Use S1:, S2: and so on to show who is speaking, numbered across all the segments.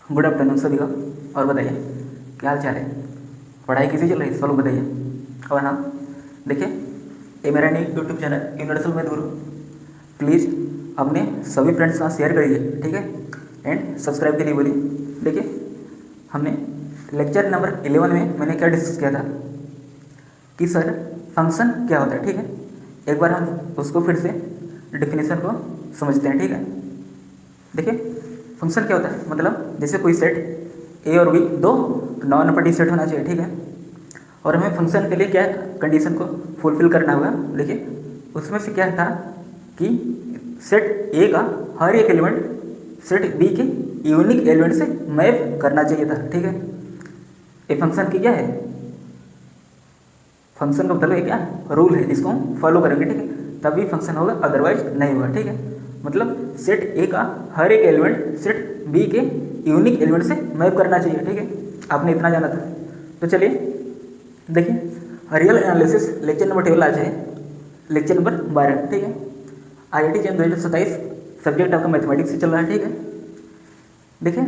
S1: Good afternoon सभी का। और बताइए क्या हाल चाल है, पढ़ाई कैसी चल रही है, सब लोग बताइए। और हाँ, देखिए ये मेरा नई YouTube channel universal math Guru, please अपने सभी फ्रेंड्स के साथ शेयर करिए, ठीक है। एंड सब्सक्राइब के लिए बोलिए। देखिए हमने लेक्चर नंबर 11 में मैंने क्या डिस्कस किया था कि सर फंक्शन क्या होता है, ठीक है। एक बार हम उसको फिर से डिफिनेशन को समझते हैं, ठीक है। देखिए फंक्शन क्या होता है, मतलब जैसे कोई सेट ए और बी दो नॉन नेगेटिव सेट होना चाहिए, ठीक है। और हमें फंक्शन के लिए क्या कंडीशन को फुलफिल करना होगा। देखिए उसमें से क्या था कि सेट ए का हर एक एलिमेंट सेट बी के यूनिक एलिमेंट से मैप करना चाहिए था, ठीक है। ये फंक्शन की क्या है, फंक्शन का मतलब क्या रूल है, इसको हम फॉलो करेंगे, ठीक है, तभी फंक्शन होगा, अदरवाइज नहीं होगा, ठीक है। मतलब सेट ए का हर एक एलिमेंट सेट बी के यूनिक एलिमेंट से मैप करना चाहिए, ठीक है। आपने इतना जाना था। तो चलिए देखिए रियल एनालिसिस लेक्चर नंबर 12 आज है, लेक्चर नंबर 12, ठीक है। IIT जैन 2027 सब्जेक्ट आपका मैथमेटिक्स से चल रहा है, ठीक है। देखिए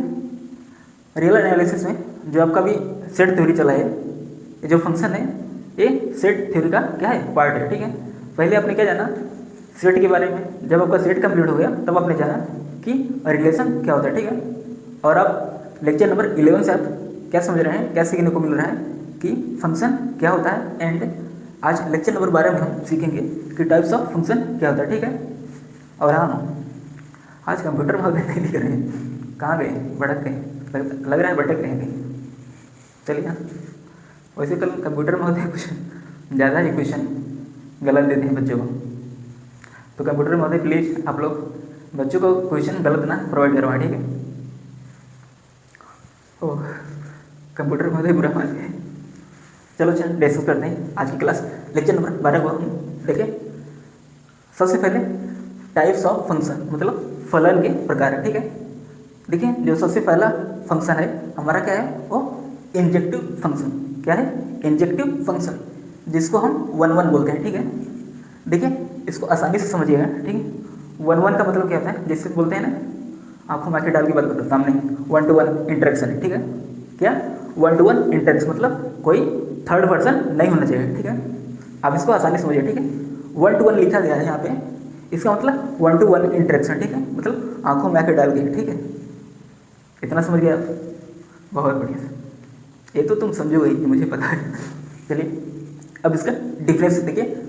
S1: रियल एनालिसिस में जो आपका भी सेट थ्योरी चला है, ये जो फंक्शन है ये सेट थ्योरी का क्या है, पार्ट है, ठीक है। पहले आपने क्या जाना सेट के बारे में, जब आपका सेट कंप्लीट हो गया तब आपने जाना कि रिलेशन क्या होता है, ठीक है। और आप लेक्चर नंबर 11 से आप क्या समझ रहे हैं, क्या सीखने को मिल रहा है कि फंक्शन क्या होता है। एंड आज लेक्चर नंबर 12 में हम सीखेंगे कि टाइप्स ऑफ फंक्शन क्या होता है, ठीक है। और हाँ, आज कंप्यूटर भाग नहीं लिख रहे हैं, कहाँ गए, भटक गए, लग रहा है भटक गए कहीं। चलिए हाँ, वैसे कल कंप्यूटर में होते हैं कुछ ज़्यादा ही क्वेश्चन गलत देते हैं बच्चों को, तो कंप्यूटर में होते प्लीज़ आप लोग बच्चों को क्वेश्चन गलत ना प्रोवाइड करवाएं, ठीक है। ओह कंप्यूटर में होते बुरा मान गए। चलो डिस्कस करते हैं आज की क्लास लेक्चर नंबर 12 को हम देखें। सबसे पहले टाइप्स ऑफ फंक्शन मतलब फलन के प्रकार है, ठीक है। देखिए जो सबसे पहला फंक्शन है हमारा क्या है, वो इंजेक्टिव फंक्शन। क्या है, इंजेक्टिव फंक्शन, जिसको हम 1 1 बोलते हैं, ठीक है। देखिए इसको आसानी से समझिएगा, ठीक है। 1 1 का मतलब क्या होता है, जैसे बोलते हैं ना, आंखों में आंखें डाल के बात करो सामने, 1 to 1 इंटरेक्शन है, ठीक है। क्या 1 to 1 इंटरेक्शन मतलब कोई थर्ड पर्सन नहीं होना चाहिए, ठीक है। आप इसको आसानी से समझिए, ठीक है। 1 to 1 लिखा गया है यहाँ पे, इसका मतलब 1 to 1 इंटरेक्शन, ठीक है, मतलब आंखों में आंखें डाल के, ठीक है। इतना समझ गया, बहुत बढ़िया से, ये तो तुम समझोगे ही, मुझे पता है। चलिए अब इसका डिफरेंस देखिए।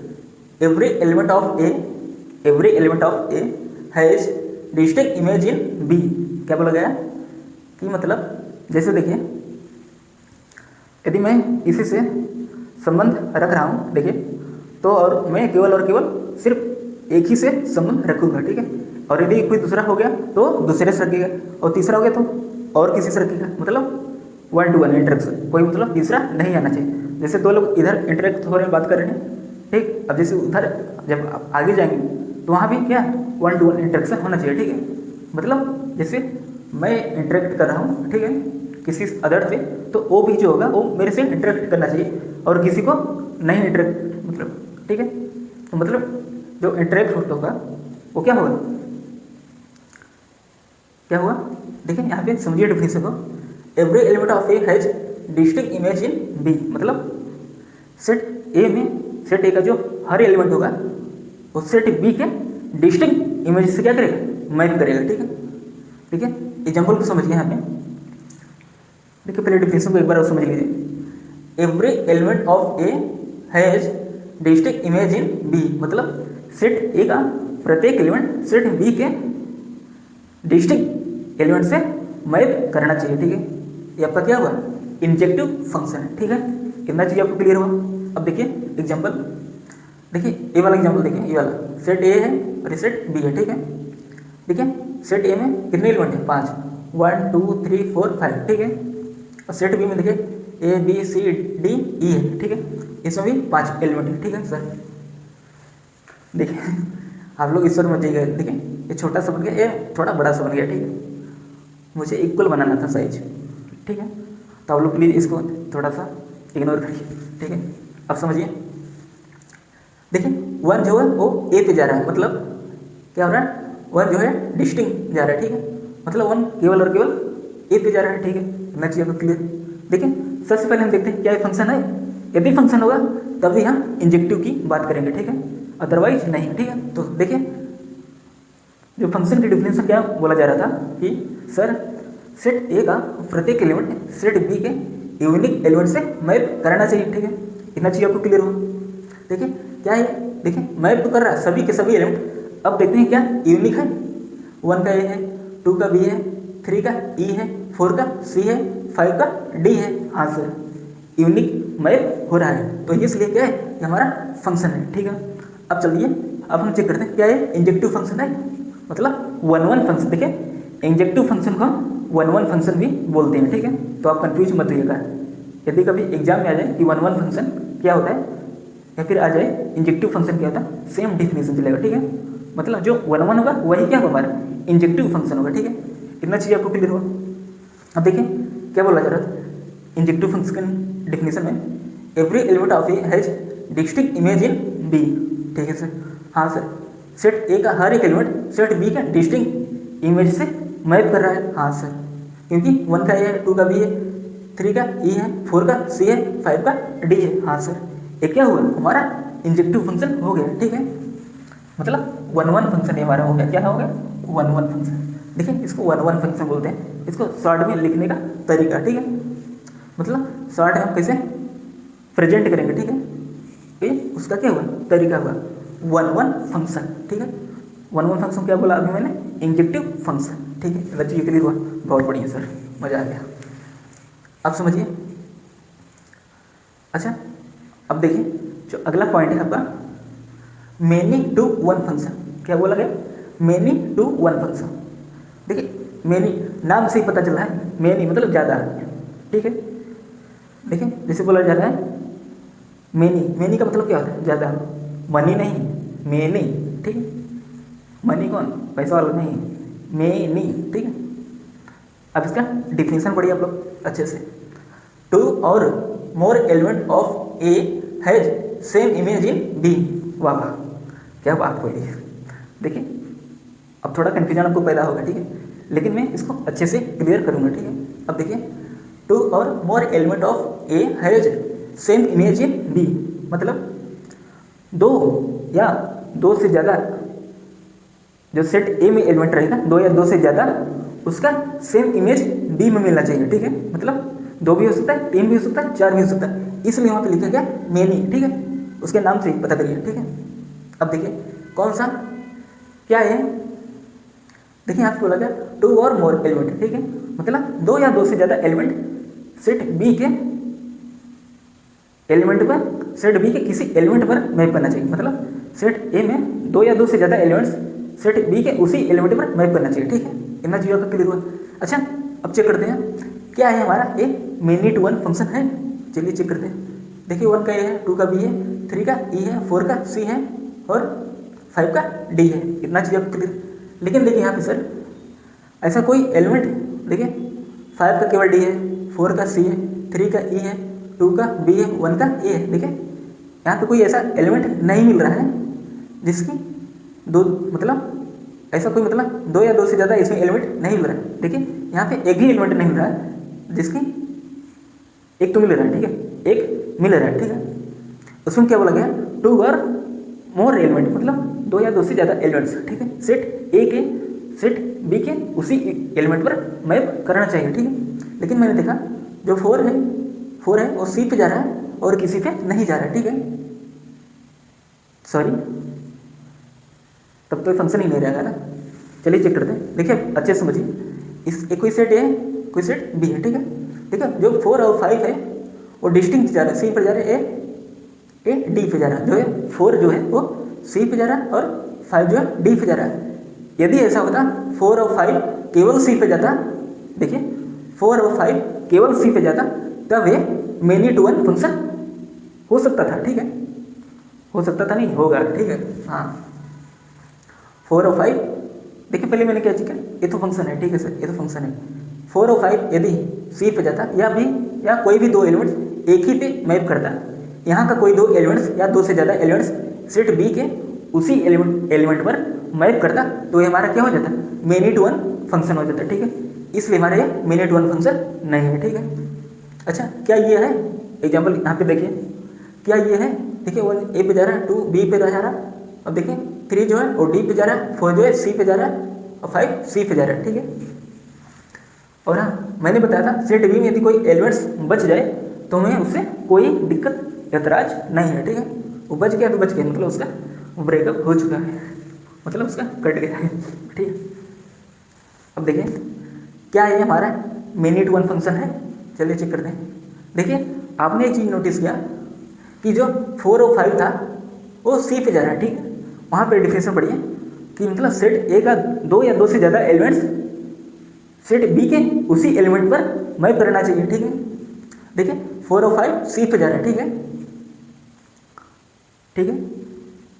S1: Every element of A has distinct image in B. क्या बोला गया कि मतलब जैसे देखिए यदि मैं इसी से संबंध रख रहा हूँ, देखिए तो और मैं केवल और केवल सिर्फ एक ही से संबंध रखूँगा, ठीक है। और यदि कोई दूसरा हो गया तो दूसरे से रखेगा, और तीसरा हो गया तो और किसी से रखेगा, मतलब 1 to 1 इंटरेक्शन, कोई मतलब तीसरा नहीं आना चाहिए। जैसे दो लोग इधर इंटरेक्ट हो रहे हैं, बात कर रहे हैं, ठीक। अब जैसे उधर जब आप आगे जाएंगे तो वहाँ भी क्या 1 to 1 इंटरेक्शन होना चाहिए, ठीक है। मतलब जैसे मैं इंटरेक्ट कर रहा हूँ, ठीक है, किसी अदर से, तो वो भी जो होगा वो मेरे से इंटरेक्ट करना चाहिए, और किसी को नहीं इंटरेक्ट, मतलब ठीक है। तो मतलब जो इंटरेक्ट होगा वो क्या होगा, क्या हुआ, देखिए यहाँ पे समझिए डिफिनेशन को। Every element of A has distinct image in B, मतलब सेट ए में सेट ए का जो हर एलिमेंट होगा वो सेट बी के डिस्टिंक्ट इमेज से क्या करेगा, मैप करेगा, ठीक है। ठीक है, एग्जाम्पल को समझिए यहाँ पे। देखिए पहले डिफिनेशन को एक बार और समझ लीजिए। Every element of A has distinct image in B, मतलब सेट ए का प्रत्येक एलिमेंट सेट बी के डिस्टिंक्ट एलिमेंट से मैप करना चाहिए, ठीक है। ये आपका क्या हुआ, इंजेक्टिव फंक्शन है, ठीक है। कितना चीज़ आपको क्लियर हुआ। अब देखिए एग्जाम्पल, देखिए ये वाला एग्जाम्पल देखिए, ये वाला सेट ए है और ये सेट बी है, ठीक है। देखिए सेट ए में कितने एलिमेंट है, 5, 1 2 3 4 5, ठीक है। और सेट बी में देखिए A B C D E है, ठीक है। इसमें भी 5 एलिमेंट है, ठीक है सर। देखिए आप लोग इस पर मत जाइएगा, देखिए ये छोटा सा बन गया, ये थोड़ा बड़ा सा बन गया, ठीक है। मुझे इक्वल बनाना था साइज, ठीक है। तो आप लोग प्लीज़ इसको थोड़ा सा इग्नोर करिए, ठीक है। अब समझिए, देखिए 1 जो है वो ए पे जा रहा है, मतलब क्या हो रहा है, 1 जो है डिस्टिंक्ट जा रहा है, ठीक है। मतलब 1 केवल और केवल ए पे जा रहा है, ठीक है, इतना चीज़ आपको क्लियर। देखिए सबसे पहले हम देखते हैं क्या ये फंक्शन है। यदि फंक्शन होगा तभी हम इंजेक्टिव की बात करेंगे, ठीक है, अदरवाइज नहीं, ठीक है। तो देखिए जो फंक्शन की डिफिनेशन क्या बोला जा रहा था कि सर सेट ए का प्रत्येक एलिमेंट सेट बी के यूनिक एलिमेंट से मैप कराना चाहिए, ठीक है, इतना चीज़ आपको क्लियर हो। देखिए क्या है, देखिए मैप तो कर रहा है सभी के सभी एलिमेंट। अब देखते हैं क्या यूनिक है, 1 का ए है, 2 का बी है, 3 का ई है, 4 का सी है, 5 का डी है। हाँ सर यूनिक मैप हो रहा है, तो इसलिए क्या है ये हमारा फंक्शन है, ठीक है। अब चलिए अब हम चेक करते हैं क्या है इंजेक्टिव फंक्शन है, मतलब 1-1 फंक्शन। देखिए इंजेक्टिव फंक्शन को 1-1 फंक्शन भी बोलते हैं, ठीक है, तो आप कंफ्यूज मत होइएगा। यदि कभी एग्जाम में आ जाए कि 1-1 फंक्शन क्या होता है या फिर आ जाए इंजेक्टिव फंक्शन क्या होता है, सेम डिफिनेशन चलेगा, ठीक है, मतलब जो 1-1 होगा वही क्या होगा हमारा इंजेक्टिव फंक्शन होगा, ठीक है, इतना चीज़ आपको क्लियर होगा। अब देखिए क्या बोला जा रहा था इंजेक्टिव फंक्शन डिफिनेशन में, every element of A has distinct image in B, ठीक है सर। हाँ सर सेट ए का हर एक एलिमेंट सेट बी का डिस्टिंक्ट इमेज से मैप कर रहा है। हाँ सर क्योंकि 1 का ए है, 2 का बी है, 3 का ई है, 4 का सी है, 5 का डी है। हाँ सर ये क्या हुआ हमारा इंजेक्टिव फंक्शन हो गया, ठीक है, मतलब 1-1 फंक्शन हमारा हो गया। क्या हो गया 1-1 फंक्शन। देखिए इसको 1-1 फंक्शन बोलते हैं, इसको शॉर्ट में लिखने का तरीका, ठीक है, मतलब शॉर्ट में हम कैसे प्रेजेंट करेंगे, ठीक है, ये उसका क्या हुआ तरीका हुआ 1-1 फंक्शन, ठीक है। 1-1 फंक्शन क्या बोला अभी मैंने इंजेक्टिव फंक्शन, ठीक है, बच्चे क्लियर हुआ, बहुत बढ़िया सर, मजा आ गया। अब समझिए, अच्छा अब देखिए जो अगला पॉइंट है आपका मेनी टू वन फंक्शन। क्या बोला गया मेनी टू वन फंक्शन। देखिए मेनी नाम से ही पता चल रहा है, मेनी मतलब ज़्यादा, ठीक है। देखिए जैसे बोला जा रहा है मेनी, मेनी का मतलब क्या होता है ज़्यादा, मनी नहीं, मेनी, ठीक है, मनी कौन पैसा वाला नहीं, मेनी, ठीक है। अब इसका डिफिनेशन पढ़िए आप लोग अच्छे से। 2 और more element of A has same image in B. वाह क्या बात बोली है। देखिए अब थोड़ा कन्फ्यूजन आपको पैदा होगा, ठीक है, लेकिन मैं इसको अच्छे से क्लियर करूँगा, ठीक है। अब देखिए 2 और more element of A has same image in B, मतलब 2 या 2 से ज़्यादा जो सेट ए में एलिमेंट रहेगा 2 या 2 से ज़्यादा उसका सेम इमेज बी में मिलना चाहिए, ठीक है, मतलब 2 भी हो सकता है, 3 भी हो सकता है, 4 भी हो सकता है, इसलिए वहाँ पे लिखा गया मेनी, ठीक है, उसके नाम से ही पता करिए, ठीक है। अब देखिए कौन सा क्या है, देखिए यहाँ पे बोला गया 2 और मोर एलिमेंट, ठीक है, मतलब 2 या 2 से ज़्यादा एलिमेंट सेट बी के एलिमेंट पर, सेट बी के किसी एलिमेंट पर मैप करना चाहिए, मतलब सेट ए में 2 या 2 से ज़्यादा एलिमेंट्स सेट बी के उसी एलिमेंट पर मैप करना चाहिए, ठीक है, इतना चीज़ों का क्लियर हुआ। अच्छा अब चेक करते हैं क्या है हमारा a many to one function है, चलिए चेक करते हैं। देखिए 1 का ए है, 2 का बी है, 3 का ई है, 4 का सी है और 5 का डी है, इतना चीज़ आपको क्लियर। लेकिन देखिए यहाँ पे सर ऐसा कोई एलिमेंट, देखिए 5 का केवल डी है, 4 का सी है, 3 का ई है, 2 का बी है, 1 का ए है। देखिए यहाँ पे कोई ऐसा एलिमेंट नहीं मिल रहा है जिसकी 2 मतलब ऐसा कोई मतलब 2 या 2 से ज़्यादा इसमें एलिमेंट नहीं मिल रहा है। देखिए यहाँ पे एक ही एलिमेंट नहीं मिल रहा है जिसकी एक तो मिल रहा है, ठीक है, एक मिल रहा है, ठीक है, उसमें क्या बोला गया 2 और मोर एलिमेंट, मतलब 2 या 2 से ज़्यादा एलिमेंट्स, ठीक है, सेट ए के सेट बी के उसी एलिमेंट पर मैप करना चाहिए, ठीक है। लेकिन मैंने देखा जो 4 है वो सी पे जा रहा है और किसी पे नहीं जा रहा है, ठीक है, सॉरी तब तो फंक्शन ही नहीं रहेगा ना। चलिए चेक करते हैं, देखिए अच्छे से समझिए, इस एक कोई सेट ए कोई सेट बी है, ठीक है, ठीक है, जो 4 और 5 है वो डिस्टिंक्ट जा रहा है, सी पर जा रहा है, ए डी पे जा रहा है, जो है 4 जो है वो सी पे जा रहा है और 5 जो है डी पे जा रहा है। यदि ऐसा होता 4 और 5 केवल सी पे जाता, देखिए 4 और 5 केवल सी पे जाता तब ये मेनी टू वन फंक्शन हो सकता था, ठीक है, हो सकता था नहीं होगा, ठीक है। हाँ 4 और 5 देखिए पहले मैंने क्या चीज़ किया, ये तो फंक्शन है, ठीक है सर, ये तो फंक्शन है। 4 और 5 यदि सी पे जाता या कोई भी 2 एलिमेंट्स एक ही पे मैप करता, यहाँ का कोई 2 एलिमेंट्स या 2 से ज़्यादा एलिमेंट्स सेट बी के उसी एलिमेंट पर मैप करता, तो ये हमारा क्या हो जाता मेनी टू वन फंक्शन हो जाता, ठीक है। इसलिए हमारे ये मिनिट वन फंक्शन नहीं है, ठीक है। अच्छा, क्या ये है एग्जाम्पल यहाँ पे देखिए, क्या ये है, देखिए 1 ए पे जा रहा है, 2 बी पे जा रहा है, अब देखिए 3 जो है वो डी पे जा रहा है, 4 जो है सी पे जा रहा है और 5 सी पे जा रहा है, ठीक है। और हाँ, मैंने बताया था सेट बी में यदि कोई एलिमेंट्स बच जाए तो हमें उससे कोई दिक्कत एतराज नहीं है, ठीक है। वो बच गया तो बच गया, मतलब उसका ब्रेकअप हो चुका है, मतलब उसका कट गया है, ठीक है। अब देखिए क्या ये हमारा मिनिट वन फंक्शन है, चलिए चेक करते हैं। देखिए आपने एक चीज़ नोटिस किया कि जो 4 और 5 था वो सी पे जा रहा है, ठीक है। वहाँ पे डिफिनेशन पढ़िए कि मतलब सेट ए का 2 या 2 से ज़्यादा एलिमेंट्स सेट बी के उसी एलिमेंट पर मैप करना चाहिए, ठीक है। देखिए 4 और 5 सी पे जा रहा है, ठीक है, ठीक है।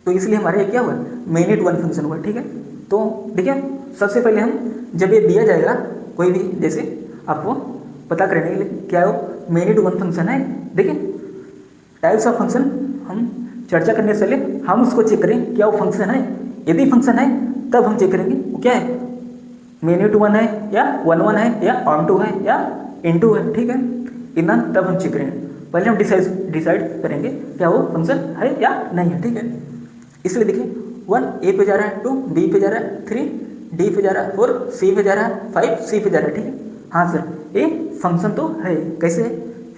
S1: तो इसलिए हमारे ये क्या हुआ, मिनिट वन फंक्शन हुआ, ठीक है। तो देखिए सबसे पहले हम जब ये दिया जाएगा कोई भी, जैसे आपको पता करने के लिए क्या हो मिनिट वन फंक्शन है, देखिए टाइप्स ऑफ फंक्शन हम चर्चा करने से पहले हम उसको चेक करें क्या वो फंक्शन है। यदि फंक्शन है तब हम चेक करेंगे वो क्या है, मिनिट वन है या 1 1 है या ऑन टू है या इनटू है, ठीक है। इतना तब हम चेक करेंगे, पहले हम डिसाइड करेंगे क्या वो फंक्शन है या नहीं है, ठीक है। इसलिए देखिए 1 ए पे जा रहा है, 2 बी पे जा रहा है, 3 डी पे जा रहा है, 4 सी पे जा रहा है, 5 सी पे जा रहा है, ठीक है। हाँ सर, ये फंक्शन तो है। कैसे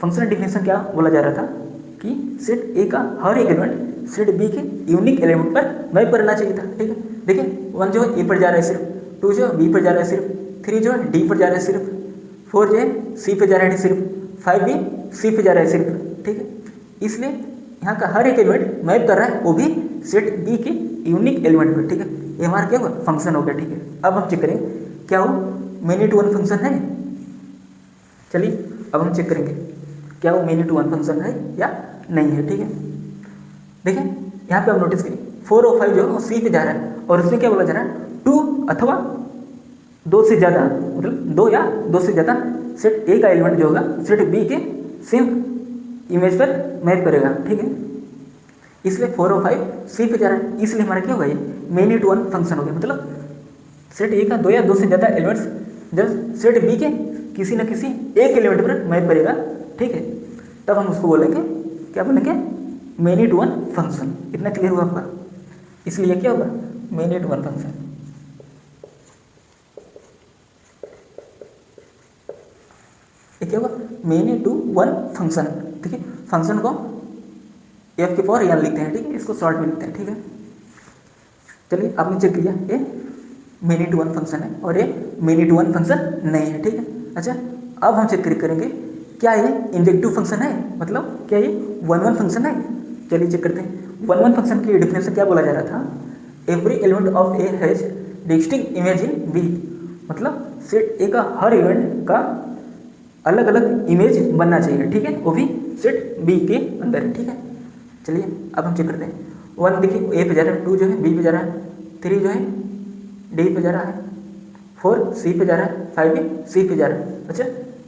S1: फंक्शन डिफिनेशन क्या बोला जा रहा था कि सेट ए का हर एक एलिमेंट सेट बी के यूनिक एलिमेंट पर मैप करना चाहिए था, ठीक है। देखिए 1 जो है ए पर जा रहा है सिर्फ, 2 जो है बी पर जा रहा है सिर्फ, 3 जो है डी पर जा रहा है सिर्फ, 4 जो है सी पे जा रहा है सिर्फ, 5 भी सी पे जा रहा है सिर्फ, ठीक है। इसलिए यहाँ का हर एक एलिमेंट मैप कर रहा है, वो भी सेट बी के यूनिक एलिमेंट पर, ठीक है। ये हमारा क्या हुआ, फंक्शन हो गया, ठीक है। अब हम चेक करें क्या वो मिनिट वन फंक्शन है। चलिए अब हम चेक करेंगे क्या वो मिनिट वन फंक्शन है या नहीं है, ठीक है। देखिए यहाँ पे आप नोटिस करिए 4 और 5 जो है वो सी पे जा रहा है और उसमें क्या बोला जा रहा है 2 अथवा 2 से ज़्यादा, मतलब 2 या 2 से ज़्यादा सेट ए का एलिमेंट जो होगा सेट बी के सेम इमेज पर मैप करेगा, ठीक है। इसलिए 4 और 5 सी पे जा रहा है, इसलिए हमारा क्या होगा ये मिनिट वन फंक्शन हो गया। मतलब सेट ए का 2 या 2 से ज़्यादा एलिमेंट्स जब सेट बी के किसी न किसी एक एलिमेंट पर मैप करेगा, ठीक है, तब हम उसको बोलेंगे, क्या बोलेंगे, मिनिट वन फंक्शन। इतना क्लियर हुआ आपका। इसलिए क्या होगा मिनिट वन फंक्शन। ये क्या होगा मिनिट टू वन फंक्शन, ठीक है। फंक्शन को एफ के पावर एन लिखते हैं, ठीक है, इसको शॉर्ट में लिखते हैं, ठीक है। चलिए आपने चेक किया ये मिनिट वन फंक्शन है और ये मिनिट वन फंक्शन नहीं है, ठीक है। अच्छा अब हम चेक करेंगे क्या ये इंजेक्टिव फंक्शन है, मतलब क्या ये 1 1 फंक्शन है। चलिए चेक करते हैं। 1 1 फंक्शन की डिफिनेशन क्या बोला जा रहा था, every element of A has distinct image in B, मतलब सेट ए का हर एलिमेंट का अलग अलग इमेज बनना चाहिए, ठीक है, वो भी सेट बी के अंदर, ठीक है। चलिए अब हम चेक करते हैं। 1 देखिए ए पे जा रहा है, 2 जो है बी पे जा रहा है, 3 जो है डी पे जा रहा है, 4 सी पे जा रहा है, 5 भी सी पे जा रहा है। अच्छा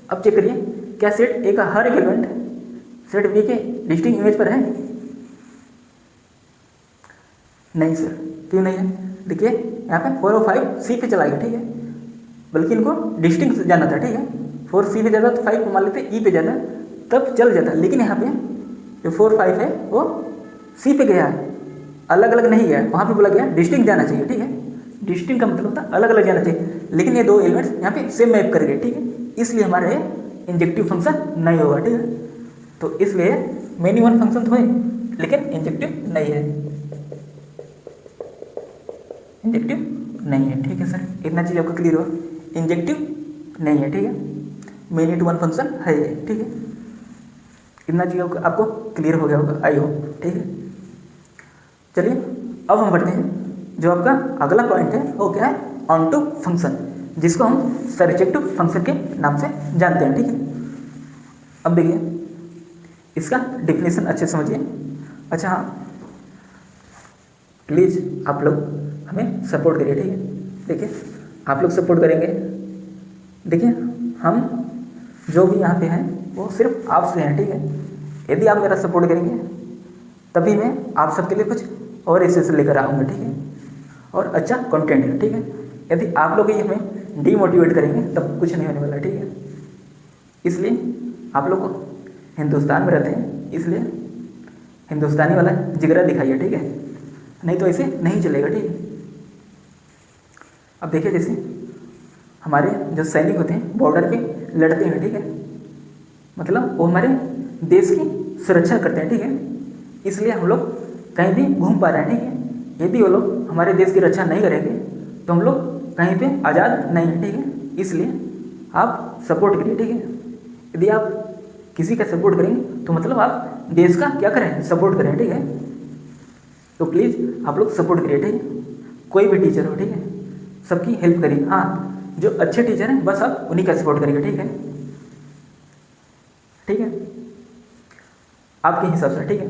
S1: अब चेक करिए क्या सेट ए का हर एक एलिमेंट सेट बी के डिस्टिंक्ट इमेज पर है। नहीं सर, क्यों नहीं है। देखिए यहाँ पे 4 और 5 सी पे चला गया, ठीक है, बल्कि इनको डिस्टिंक्ट जाना था, ठीक है। 4 सी पे जाता तो 5 को मान लेते ई पे जाता तब चल जाता, लेकिन यहाँ पे जो 4 5 है वो सी पे गया है, अलग अलग नहीं गया, वहाँ पे बोला गया डिस्टिंक्ट जाना चाहिए, ठीक है। डिस्टिंक्ट का मतलब होता है अलग अलग जाना चाहिए, लेकिन ये दो एलिमेंट्स यहाँ पे सेम मैप कर गए, ठीक है। इसलिए हमारे इंजेक्टिव फंक्शन नहीं होगा, ठीक है। तो इसलिए मिनिट वन फंक्शन तो है लेकिन इंजेक्टिव नहीं है, इंजेक्टिव नहीं है, ठीक है सर। इतना चीज़ आपको क्लियर हो, इंजेक्टिव नहीं है, ठीक है, मिनिट वन फंक्शन है, ठीक है। इतना चीज़ आपको क्लियर हो गया होगा, आई होप, ठीक है। चलिए अब हम बढ़ते हैं, जो आपका अगला पॉइंट है वो क्या है, ऑन टू फंक्शन, जिसको हम सरजेक्टिव फंक्शन के नाम से जानते हैं, ठीक है। अब देखिए इसका डिफिनेशन अच्छे से समझिए। अच्छा हाँ, प्लीज़ आप लोग हमें सपोर्ट करिए, ठीक है। देखिए आप लोग सपोर्ट करेंगे, देखिए हम जो भी यहाँ पे हैं वो सिर्फ आपसे हैं, ठीक है। यदि आप मेरा सपोर्ट करेंगे तभी मैं आप सबके लिए कुछ और ऐसे लेकर आऊँगा, ठीक है, और अच्छा कंटेंट है, ठीक है। यदि आप लोग ही हमें डीमोटिवेट करेंगे तब कुछ नहीं होने वाला, ठीक है। इसलिए आप लोग हिंदुस्तान में रहते हैं, इसलिए हिंदुस्तानी वाला जिगरा दिखाइए, ठीक है, नहीं तो ऐसे नहीं चलेगा, ठीक है। अब देखिए जैसे हमारे जो सैनिक होते हैं बॉर्डर पे लड़ते हैं, ठीक है, मतलब वो हमारे देश की सुरक्षा करते हैं, ठीक है, इसलिए हम लोग कहीं भी घूम पा रहे हैं, ठीक है। यदि वो लोग हमारे देश की रक्षा नहीं करेंगे तो हम लोग कहीं पे आज़ाद नहीं है, ठीक है। इसलिए आप सपोर्ट करिए, ठीक है। यदि आप किसी का सपोर्ट करेंगे तो मतलब आप देश का क्या करें, सपोर्ट करें, ठीक है। तो प्लीज़ आप लोग सपोर्ट करिए, ठीक है। कोई भी टीचर हो, ठीक है, सबकी हेल्प करिए। हाँ, जो अच्छे टीचर हैं बस आप उन्हीं का सपोर्ट करिए, ठीक है, ठीक है, आपके हिसाब से, ठीक है।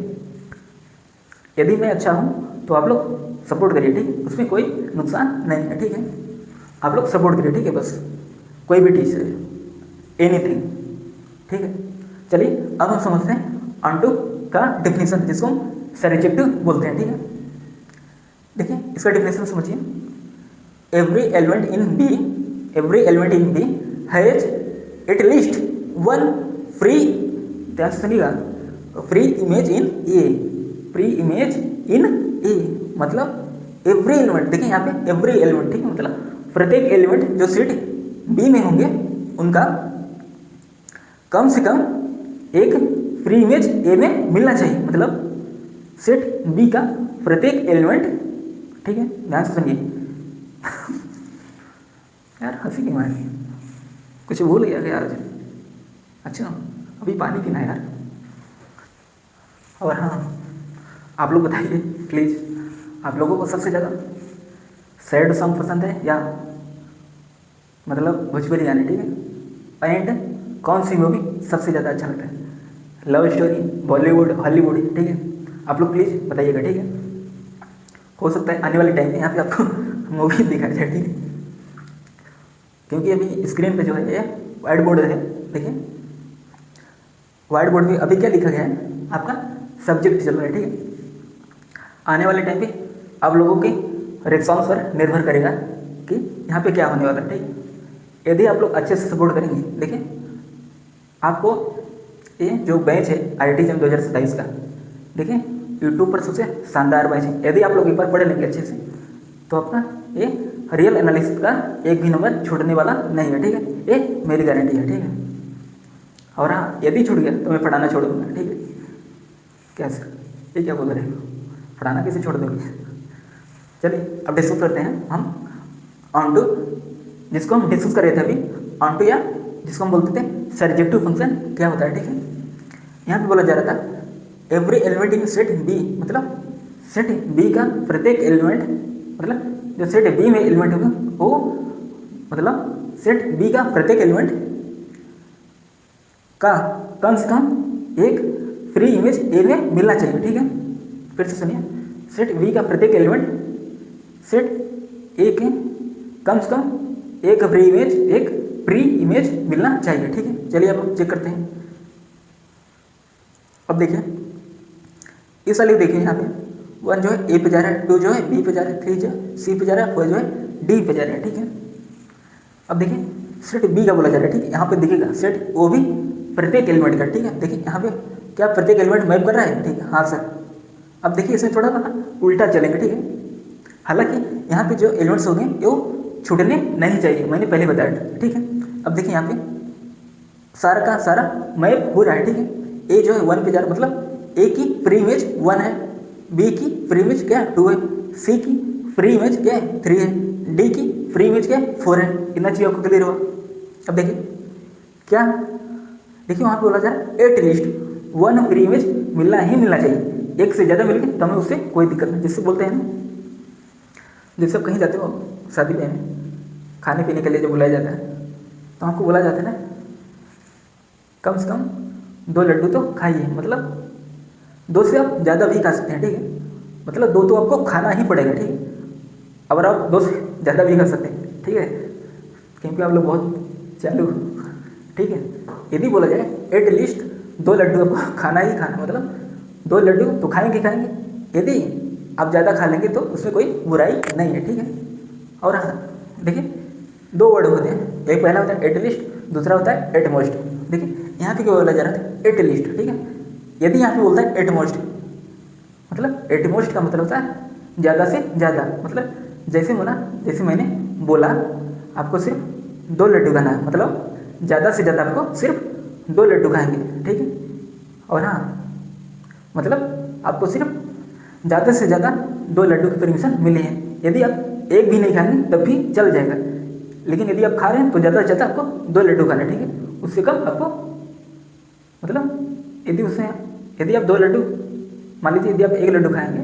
S1: यदि मैं अच्छा हूँ तो आप लोग सपोर्ट करिए, ठीक है, उसमें कोई नुकसान नहीं है, ठीक है। आप लोग सपोर्ट करिए, ठीक है, बस कोई भी टीचर एनीथिंग, ठीक है। चलिए अब हम समझते हैं ऑनटू का डेफिनेशन, जिसको हम सब्जेक्टिव बोलते हैं, ठीक है। देखिए इसका डेफिनेशन समझिए। Every element in B has at least one free, ध्यान से सुनिएगा, फ्री इमेज इन ए, मतलब एवरी एलिमेंट, देखिए यहाँ पे एवरी एलिमेंट, ठीक है, मतलब प्रत्येक एलिमेंट जो सेट बी में होंगे उनका कम से कम एक फ्री इमेज ए में मिलना चाहिए, मतलब सेट बी का प्रत्येक एलिमेंट, ठीक है, ध्यान से सुनिए। यार हंसी क्यों आ रही है, कुछ भूल गया क्या आज? अच्छा अभी पानी पीना है यार। और हाँ, आप लोग बताइए प्लीज़, आप लोगों को सबसे ज़्यादा सैड सॉन्ग पसंद है या मतलब भोजपुरी गाने, ठीक है, एंड कौन सी मूवी सबसे ज़्यादा अच्छा लगता है, लव स्टोरी, बॉलीवुड, हॉलीवुड, ठीक है, आप लोग प्लीज़ बताइएगा, ठीक है। हो सकता है आने वाले टाइम में यहाँ पे आपको मूवी दिखाई जाए, ठीक है, क्योंकि अभी स्क्रीन पे जो है ये वाइट बोर्ड है, देखिए वाइट बोर्ड पे अभी क्या लिखा गया है, आपका सब्जेक्ट चल रहा है, ठीक है। आने वाले टाइम पे आप लोगों के रिस्पॉन्स पर निर्भर करेगा कि यहाँ पे क्या होने वाला है, ठीक है। यदि आप लोग अच्छे से सपोर्ट करेंगे, देखिए आपको ये जो बैच है IIT JAM 2027 का, देखिए यूट्यूब पर सबसे शानदार बैच है। यदि आप लोग एक बार पढ़ लेंगे अच्छे से तो अपना ये रियल एनालिसिस का एक भी नंबर छूटने वाला नहीं है, ठीक है, ये मेरी गारंटी है, ठीक है। और हाँ, यदि छूट गया तो मैं पढ़ाना छोड़ दूँगा, ठीक है। क्या सर, ये क्या बोल रहे हो, पढ़ाना कैसे छोड़ दोगे? चलिए अब डिस्कस करते हैं हम ऑन टू, जिसको हम डिस्कस कर रहे थे अभी, ऑन टू, या जिसको हम बोलते थे सब्जेक्टिव फंक्शन क्या होता है, ठीक है। यहाँ पे बोला जा रहा था every element in set B, मतलब सेट बी का प्रत्येक एलिमेंट, मतलब जो सेट बी में एलिमेंट होगा वो, मतलब सेट बी का प्रत्येक एलिमेंट का कम से कम एक फ्री इमेज ए में मिलना चाहिए, ठीक है। फिर से सुनिए, सेट बी का प्रत्येक एलिमेंट सेट ए के कम से कम एक फ्री इमेज मिलना चाहिए, ठीक है। चलिए अब हम चेक करते हैं। अब देखिए इस वाली देखिए, यहाँ पे 1 जो है ए पे जा रहा है, 2 जो है बी पे जा रहा है, 3 जो है सी पे जा रहा है, 4 जो है डी पे जा रहा है, ठीक है। अब देखिए सेट बी का बोला जा रहा है, ठीक है, यहाँ पे देखिएगा सेट ओ भी प्रत्येक एलिमेंट का, ठीक है, देखिए यहाँ पे क्या प्रत्येक एलिमेंट मैप कर रहा है, ठीक है, हाँ सर। अब देखिए इसमें थोड़ा ना उल्टा चलेंगे, ठीक है, हालांकि यहाँ पे जो एलिमेंट्स होंगे वो छूटने नहीं चाहिए, मैंने पहले बताया था, ठीक है। अब देखिए यहाँ पे सारा का सारा मैप हो रहा है, ठीक है। ए जो है 1 पे जा रहा है, मतलब ए की फ्री इमेज 1 है, बी की फ्री इमेज क्या है 2 है, सी की फ्री इमेज क्या है 3 है, डी की फ्री इमेज क्या है 4 है। इतना चीज़ आपको क्लियर हुआ। अब देखिए क्या, देखिए वहाँ पे बोला जा रहा है एट लिस्ट 1 फ्री इमेज मिलना ही मिलना चाहिए, एक से ज़्यादा मिल गई तो हमें उससे कोई दिक्कत नहीं। जिससे बोलते हैं ना, जैसे आप कहीं जाते हो शादी में खाने पीने के लिए जो बुलाया जाता है, तो आपको बोला जाता है ना कम से कम 2 लड्डू तो खाइए, मतलब 2 से आप ज़्यादा भी खा सकते हैं, ठीक है, मतलब 2 तो आपको खाना ही पड़ेगा, ठीक है। अगर आप 2 से ज़्यादा भी खा सकते हैं, ठीक है, क्योंकि आप लोग बहुत चालू, ठीक है। यदि बोला जाए एट लीस्ट 2 लड्डू आपको खाना ही खाना, मतलब 2 लड्डू तो खाएंगे। यदि आप ज़्यादा खा लेंगे तो उसमें कोई बुराई नहीं है, ठीक है। और हाँ देखिए दो वर्ड होते हैं, एक पहला होता है एटलिस्ट, दूसरा होता है एटमोस्ट। देखिए यहाँ पे क्या बोला जा रहा था, एटलिस्ट, ठीक है। यदि यहाँ पे बोलता है एटमोस्ट, मतलब एटमोस्ट का मतलब होता है ज़्यादा से ज़्यादा, मतलब जैसे बोला, जैसे मैंने बोला आपको सिर्फ 2 लड्डू खाना है, मतलब ज़्यादा से ज़्यादा आपको सिर्फ 2 लड्डू खाएंगे, ठीक है। और हाँ, मतलब आपको सिर्फ ज़्यादा से ज़्यादा 2 लड्डू की परमिशन मिली है। यदि आप एक भी नहीं खाएंगे तब भी चल जाएगा, लेकिन यदि आप खा रहे हैं तो ज़्यादा से ज़्यादा आपको 2 लड्डू खाना है, ठीक है। उससे कम आपको, मतलब यदि आप 2 लड्डू, मान लीजिए यदि आप 1 लड्डू खाएंगे,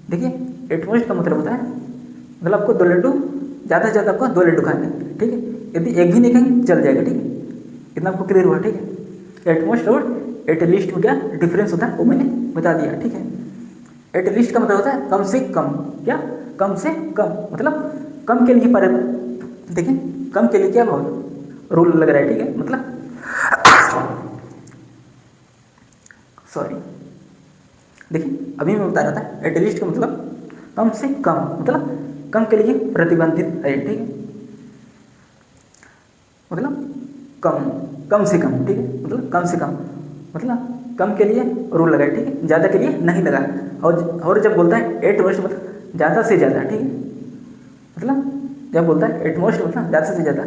S1: देखिए एटमोस्ट का मतलब होता है, मतलब आपको 2 लड्डू, ज़्यादा से ज़्यादा आपको 2 लड्डू खाएंगे, ठीक है। यदि एक भी नहीं खाएंगे चल जाएगा, ठीक है। इतना आपको क्लियर हुआ, ठीक है। एटमोस्ट और एटलिस्ट में क्या डिफरेंस होता है वो मैंने बता दिया, ठीक है। एटलिस्ट का मतलब होता है कम से कम, क्या, कम से कम, मतलब कम के लिए पर, देखिए कम के लिए क्या रूल लग रहा है, ठीक है, मतलब सॉरी, देखिए अभी मैं बता रहा था एटलिस्ट का मतलब कम से कम, मतलब कम के लिए प्रतिबंधित है, ठीक है, मतलब कम से कम, ठीक है, मतलब कम से कम, मतलब कम के लिए रूल लगा है, ठीक है, ज़्यादा के लिए नहीं लगा। और जब बोलता है एटमोस्ट मतलब ज़्यादा से ज़्यादा, ठीक है, मतलब जब बोलता है एटमोस्ट मतलब ज़्यादा से ज़्यादा,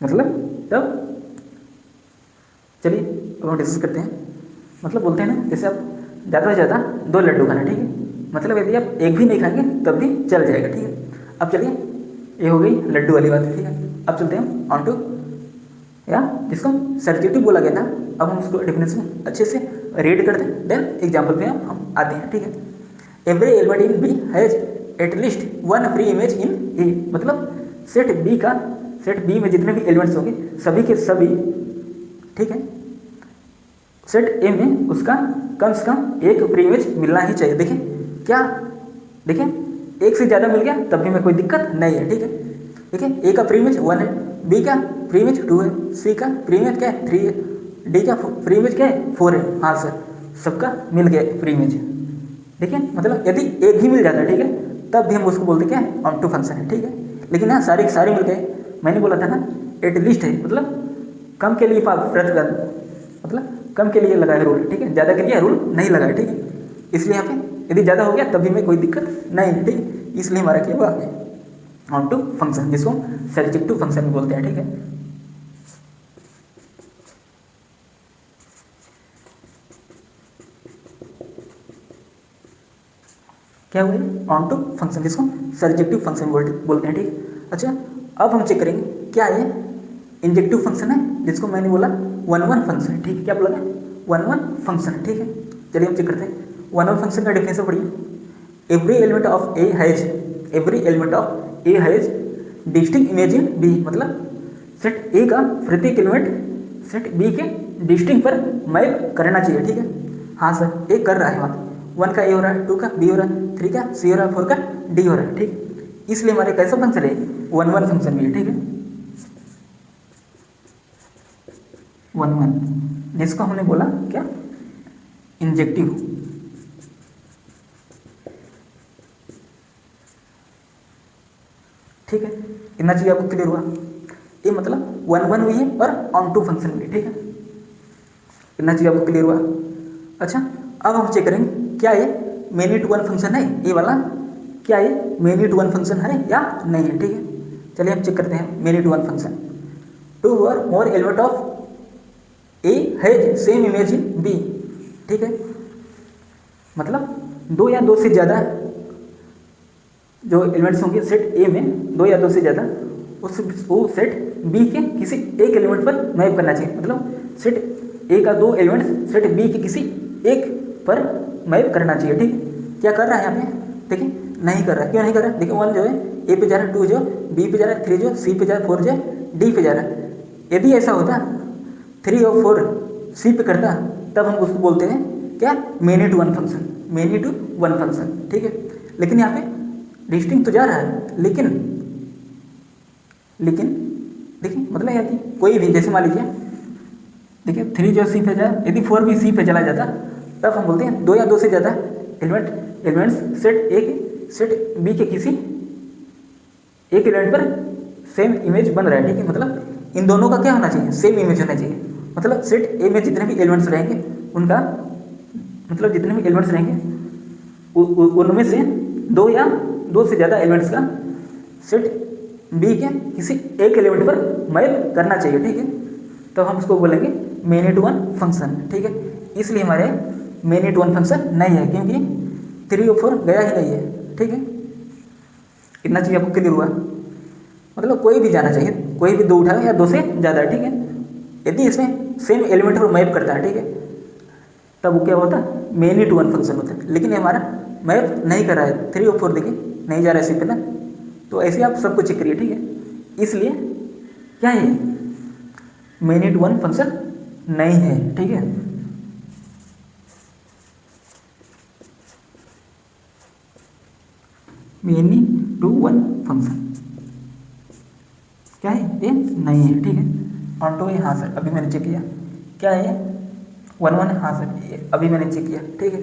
S1: मतलब तब चलिए अब हम डिस्कस करते हैं। मतलब बोलते हैं ना, जैसे आप ज़्यादा से ज़्यादा 2 लड्डू खाना, ठीक है, मतलब यदि आप एक भी नहीं खाएंगे तब भी चल जाएगा, ठीक है। अब चलिए, ये हो गई लड्डू वाली बात, ठीक है। अब चलते हैं ऑन टू, या जिसको सब्जेक्टिव बोला गया था, अब हम उसको डेफिनेशन अच्छे से रीड करते हैं, देन एग्जाम्पल पे हम आते हैं, ठीक है। Every element in B has at least 1 free image in A, मतलब सेट बी में जितने भी एलिमेंट्स होंगे सभी के सभी, ठीक है, सेट ए में उसका कम से कम एक फ्री इमेज मिलना ही चाहिए। देखिए क्या, देखिए एक से ज़्यादा मिल गया तब भी में कोई दिक्कत नहीं है, ठीक है। देखिए ए का फ्री इमेज 1 है, बी का फ्री इमेज 2 है, सी का फ्री इमेज क्या है 3 है, डी का फ्री इमेज क्या है 4 है। हाँ सर, सबका मिल गया फ्री इमेज। देखिए मतलब यदि एक ही मिल जाता है, ठीक है, तब भी हम उसको बोलते क्या है, ऑन टू फंक्शन है, ठीक है। लेकिन हाँ सारे सारे मिल गए, मैंने बोला था ना एटलीस्ट है, मतलब कम के लिए प्रतिबंध, मतलब कम के लिए लगा है रूल, ठीक है, ज़्यादा के लिए रूल नहीं लगा है, ठीक है। इसलिए यहाँ पे यदि ज़्यादा हो गया तभी में कोई दिक्कत नहीं है, ठीक है, इसलिए हमारा क्या हुआ ऑन टू फंक्शन, जिसको सब्जेक्टिव फंक्शन बोलते हैं, ठीक है। क्या हुआ ऑन टू फंक्शन, जिसको सब्जेक्टिव फंक्शन बोलते हैं, ठीक है। अच्छा अब हम चेक करेंगे क्या ये इंजेक्टिव फंक्शन है, जिसको मैंने बोला 1-1 फंक्शन, ठीक है, क्या बोला 1-1 फंक्शन, ठीक है। चलिए हम चेक करते हैं 1-1 फंक्शन का डेफिनेशन पढ़िए। Every element of A has distinct image in B, मतलब सेट ए का प्रत्येक एलिमेंट सेट बी के डिस्टिंक्ट पर मैप करना चाहिए, ठीक है। हाँ सर, ए कर रहा है बात, 1 का ए हो रहा है, 2 का बी हो रहा है, 3 का सी हो रहा है, 4 का डी हो रहा है, ठीक। इसलिए हमारे कैसा फंक्शन है 1-1 फंक्शन भी है, ठीक है, 1-1, जिसको हमने बोला क्या इंजेक्टिव, ठीक है। इतना चीज़ आपको क्लियर हुआ, ये मतलब 1-1 भी है और ऑन टू फंक्शन भी, ठीक है, इतना चीज़ आपको क्लियर हुआ। अच्छा अब हम चेक करेंगे क्या ये मेनी टू वन फंक्शन है, ये वाला क्या ये मेनी टू वन फंक्शन है या नहीं है, ठीक है। चलिए हम चेक करते हैं मेनी टू वन फंक्शन। 2 और more element of A has same image in B, ठीक है, मतलब 2 या 2 से ज़्यादा जो एलिमेंट्स होंगे सेट ए में, 2 या 2 से ज़्यादा, वो सेट बी के किसी एक एलिमेंट पर मैप करना चाहिए, मतलब सेट ए का 2 एलिमेंट्स सेट बी के किसी एक पर मैप करना चाहिए, ठीक है। क्या कर रहा है यहाँ पे, देखिए नहीं कर रहा है, क्यों नहीं कर रहा है, देखिए 1 जो है ए पे जा रहा है, 2 जो बी पे जा रहा है, 3 जो सी पे जा रहा है, 4 जो डी पे जा रहा है। यदि ऐसा होता 3 और 4 सी पे करता तब हम उसको बोलते हैं क्या many to one function, many to one function, ठीक है। लेकिन यहाँ पे डिस्टिंक्ट तो जा रहा है, लेकिन देखिए मतलब यदि कोई भी, जैसे मान लीजिए देखिए 3 जो सी पे जाए, यदि 4 भी सी पे चला जाता तब हम बोलते हैं 2 या 2 से ज़्यादा एलिमेंट्स सेट ए के सेट बी के किसी एक एलिमेंट पर सेम इमेज बन रहा है, ठीक है। मतलब इन दोनों का क्या होना चाहिए, सेम इमेज होना चाहिए। मतलब सेट ए में जितने भी एलिमेंट्स रहेंगे उनका, मतलब जितने भी एलिमेंट्स रहेंगे उनमें से दो या दो से ज़्यादा एलिमेंट्स का सेट बी के किसी एक एलिमेंट पर मैप करना चाहिए, ठीक है। तो हम उसको बोलेंगे मेनी टू वन फंक्शन, ठीक है। इसलिए हमारे मेनी टू वन फंक्शन नहीं है, क्योंकि 3 और 4 गया ही नहीं है, ठीक है। इतना चीज़ आपको क्लियर हुआ। मतलब कोई भी जाना चाहिए, कोई भी दो उठाए या दो से ज़्यादा, ठीक है। यदि इसमें सेम एलिमेंट पर मैप करता है, ठीक है, तब वो क्या होता है, मेनी टू वन फंक्शन होता है। लेकिन ये हमारा मैप नहीं कर रहा है, 3 और 4 देखिए नहीं जा रहा है इसी पे ना, तो ऐसे आप सबको चेक करिए, ठीक है। इसलिए क्या है, मेनी टू वन फंक्शन नहीं है, ठीक है। मेनी टू वन फंक्शन क्या है, ये नहीं है, ठीक है। ऑन टू हाँ सर, अभी मैंने चेक किया, क्या है 1 1, हाँ सर अभी मैंने चेक किया, ठीक है।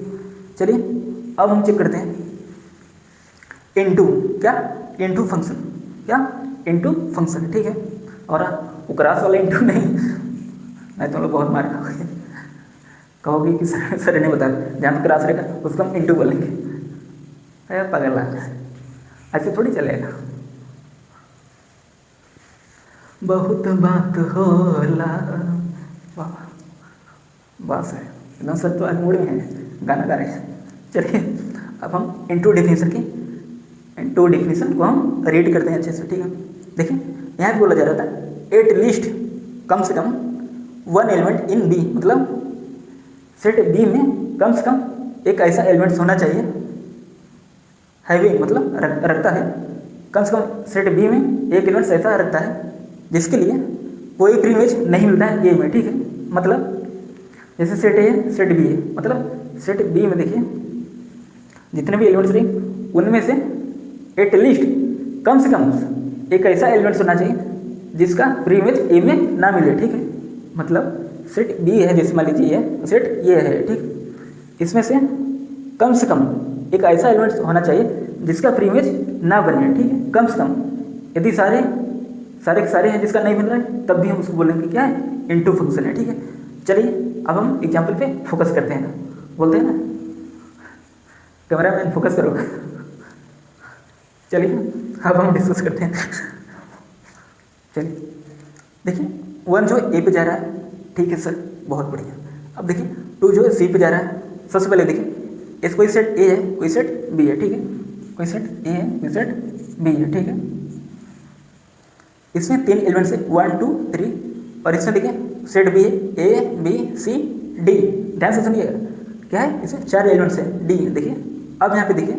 S1: चलिए अब हम चेक करते हैं इनटू, क्या इनटू फंक्शन, क्या इनटू फंक्शन, ठीक है। और वो क्रॉस वाला इनटू नहीं तुम लोग बहुत मार खाओगे, कहोगे कि सर ने बता जहाँ पर क्रॉस रहेगा उसको हम इनटू बोलेंगे। अरे पगला, ऐसे थोड़ी चलेगा। बहुत बात होला, वाह बस है एकदम सर, तो आज मूड में है, गाना गा रहे हैं। चलिए अब हम इनटू डेफिनेशन की, इनटू डेफिनेशन को हम रीड करते हैं अच्छे से, ठीक है। देखिए यहाँ पे बोला जा रहा था एट लीस्ट, कम से कम 1 एलिमेंट इन बी, मतलब सेट बी में कम से कम एक ऐसा एलिमेंट्स होना चाहिए, हैविंग मतलब रखता है, कम से कम सेट बी में एक एलिमेंट्स ऐसा रखता है जिसके लिए कोई फ्री इमेज नहीं मिलता है ए में, ठीक है। मतलब जैसे सेट ए है, सेट बी है, मतलब सेट बी में देखिए जितने भी एलिमेंट्स रहेंगे उनमें से एटलीस्ट कम से कम एक ऐसा एलिमेंट्स होना चाहिए जिसका फ्री इमेज ए में ना मिले, ठीक है। मतलब सेट बी है, जैसे मान लीजिए सेट ये है, ठीक, इसमें से कम एक ऐसा एलिमेंट्स होना चाहिए जिसका फ्री इमेज ना बने, ठीक है, कम से कम। यदि सारे हैं जिसका नहीं बन रहा है, तब भी हम उसको बोलेंगे क्या है, इनटू फंक्शन है, ठीक है। चलिए अब हम एग्जाम्पल पे फोकस करते हैं ना, बोलते हैं ना कैमरा मैन फोकस करो। चलिए अब हम डिस्कस करते हैं। चलिए देखिए 1 जो ए पे जा रहा है, ठीक है सर, बहुत बढ़िया। अब देखिए 2 जो है सी पे जा रहा है। सबसे पहले देखिए इस कोई सेट ए है, कोई सेट बी है, ठीक है, कोई सेट ए है, कोई सेट बी है, ठीक है। इसमें 3 एलिमेंट्स है 1 2 3, और इसमें देखिए सेट बी है ए बी सी डी, ध्यान से सुनिएगा, क्या है इसमें 4 एलिमेंट्स है डी, देखिए। अब यहाँ पे देखिए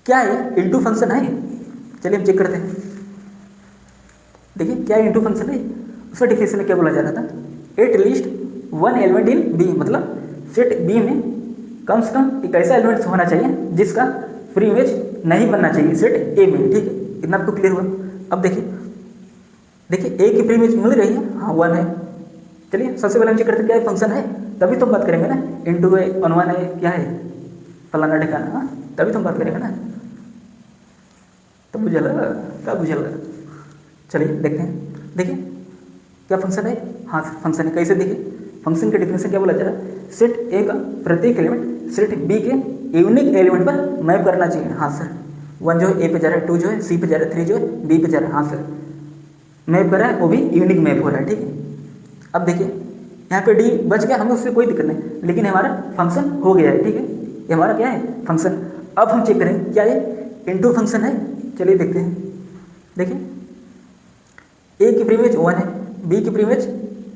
S1: क्या है, इनटू फंक्शन है। चलिए हम चेक करते हैं, देखिए क्या इनटू फंक्शन है। उसका डिफिनेशन में क्या बोला जा रहा था, at least 1 element in B, मतलब सेट बी में कम से कम एक ऐसा एलिमेंट होना चाहिए जिसका फ्री इमेज नहीं बनना चाहिए सेट ए में, ठीक है। इतना आपको क्लियर हुआ। अब देखिए ए की फ्री इमेज मिल रही है, हाँ 1 है। चलिए सबसे पहले हम चेक करते हैं क्या है, फंक्शन है, तभी तो हम बात करेंगे ना, इनटू है 1 1 है, क्या है फलाना ढिकाना, हाँ तभी तो हम बात करेंगे ना, तब बुझल। चलिए देखते हैं, देखिए क्या फंक्शन है, हाँ फंक्शन है। कैसे देखिए, फंक्शन के डिफिनेशन क्या बोला जा रहा है, सेट ए का प्रत्येक एलिमेंट सेट बी के यूनिक एलिमेंट पर मैप करना चाहिए, हाँ सर। 1 जो है ए पे जा रहा है, 2 जो है सी पे जा रहा है, 3 जो है बी पे जा रहा है, हाँ सर मैप कर रहा है, वो भी यूनिक मैप हो रहा है, ठीक है। अब देखिए यहाँ पे डी बच गया, हमें उससे कोई दिक्कत नहीं, लेकिन हमारा फंक्शन हो गया है, ठीक है, ये हमारा क्या है फंक्शन। अब हम चेक करें क्या ये इनटू फंक्शन है। चलिए देखते हैं, देखिए ए की प्री इमेज 1 है, बी की प्री इमेज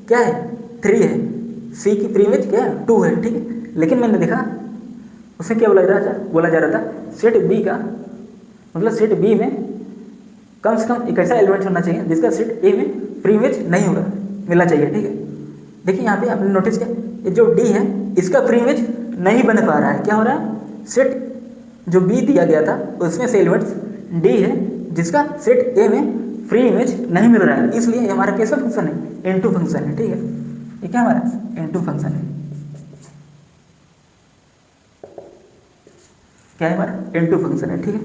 S1: क्या है 3 है, सी की प्री इमेज क्या है 2 है, ठीक है। लेकिन मैंने देखा उसमें क्या बोला जा रहा था सेट बी का, मतलब सेट बी में कम से कम एक ऐसा एलिमेंट होना चाहिए जिसका सेट ए में प्री इमेज नहीं होगा, मिलना चाहिए, ठीक है। देखिए यहाँ पे आपने नोटिस किया ये जो डी है इसका प्री इमेज नहीं बन पा रहा है, क्या हो रहा है, सेट जो बी दिया गया था उसमें से एलिमेंट्स डी है जिसका सेट ए में फ्री इमेज नहीं मिल रहा है, इसलिए ये हमारा कैसा फंक्शन है, इनटू फंक्शन है, ठीक है। ये क्या हमारा इनटू फंक्शन है, क्या है हमारा इनटू फंक्शन है, ठीक है।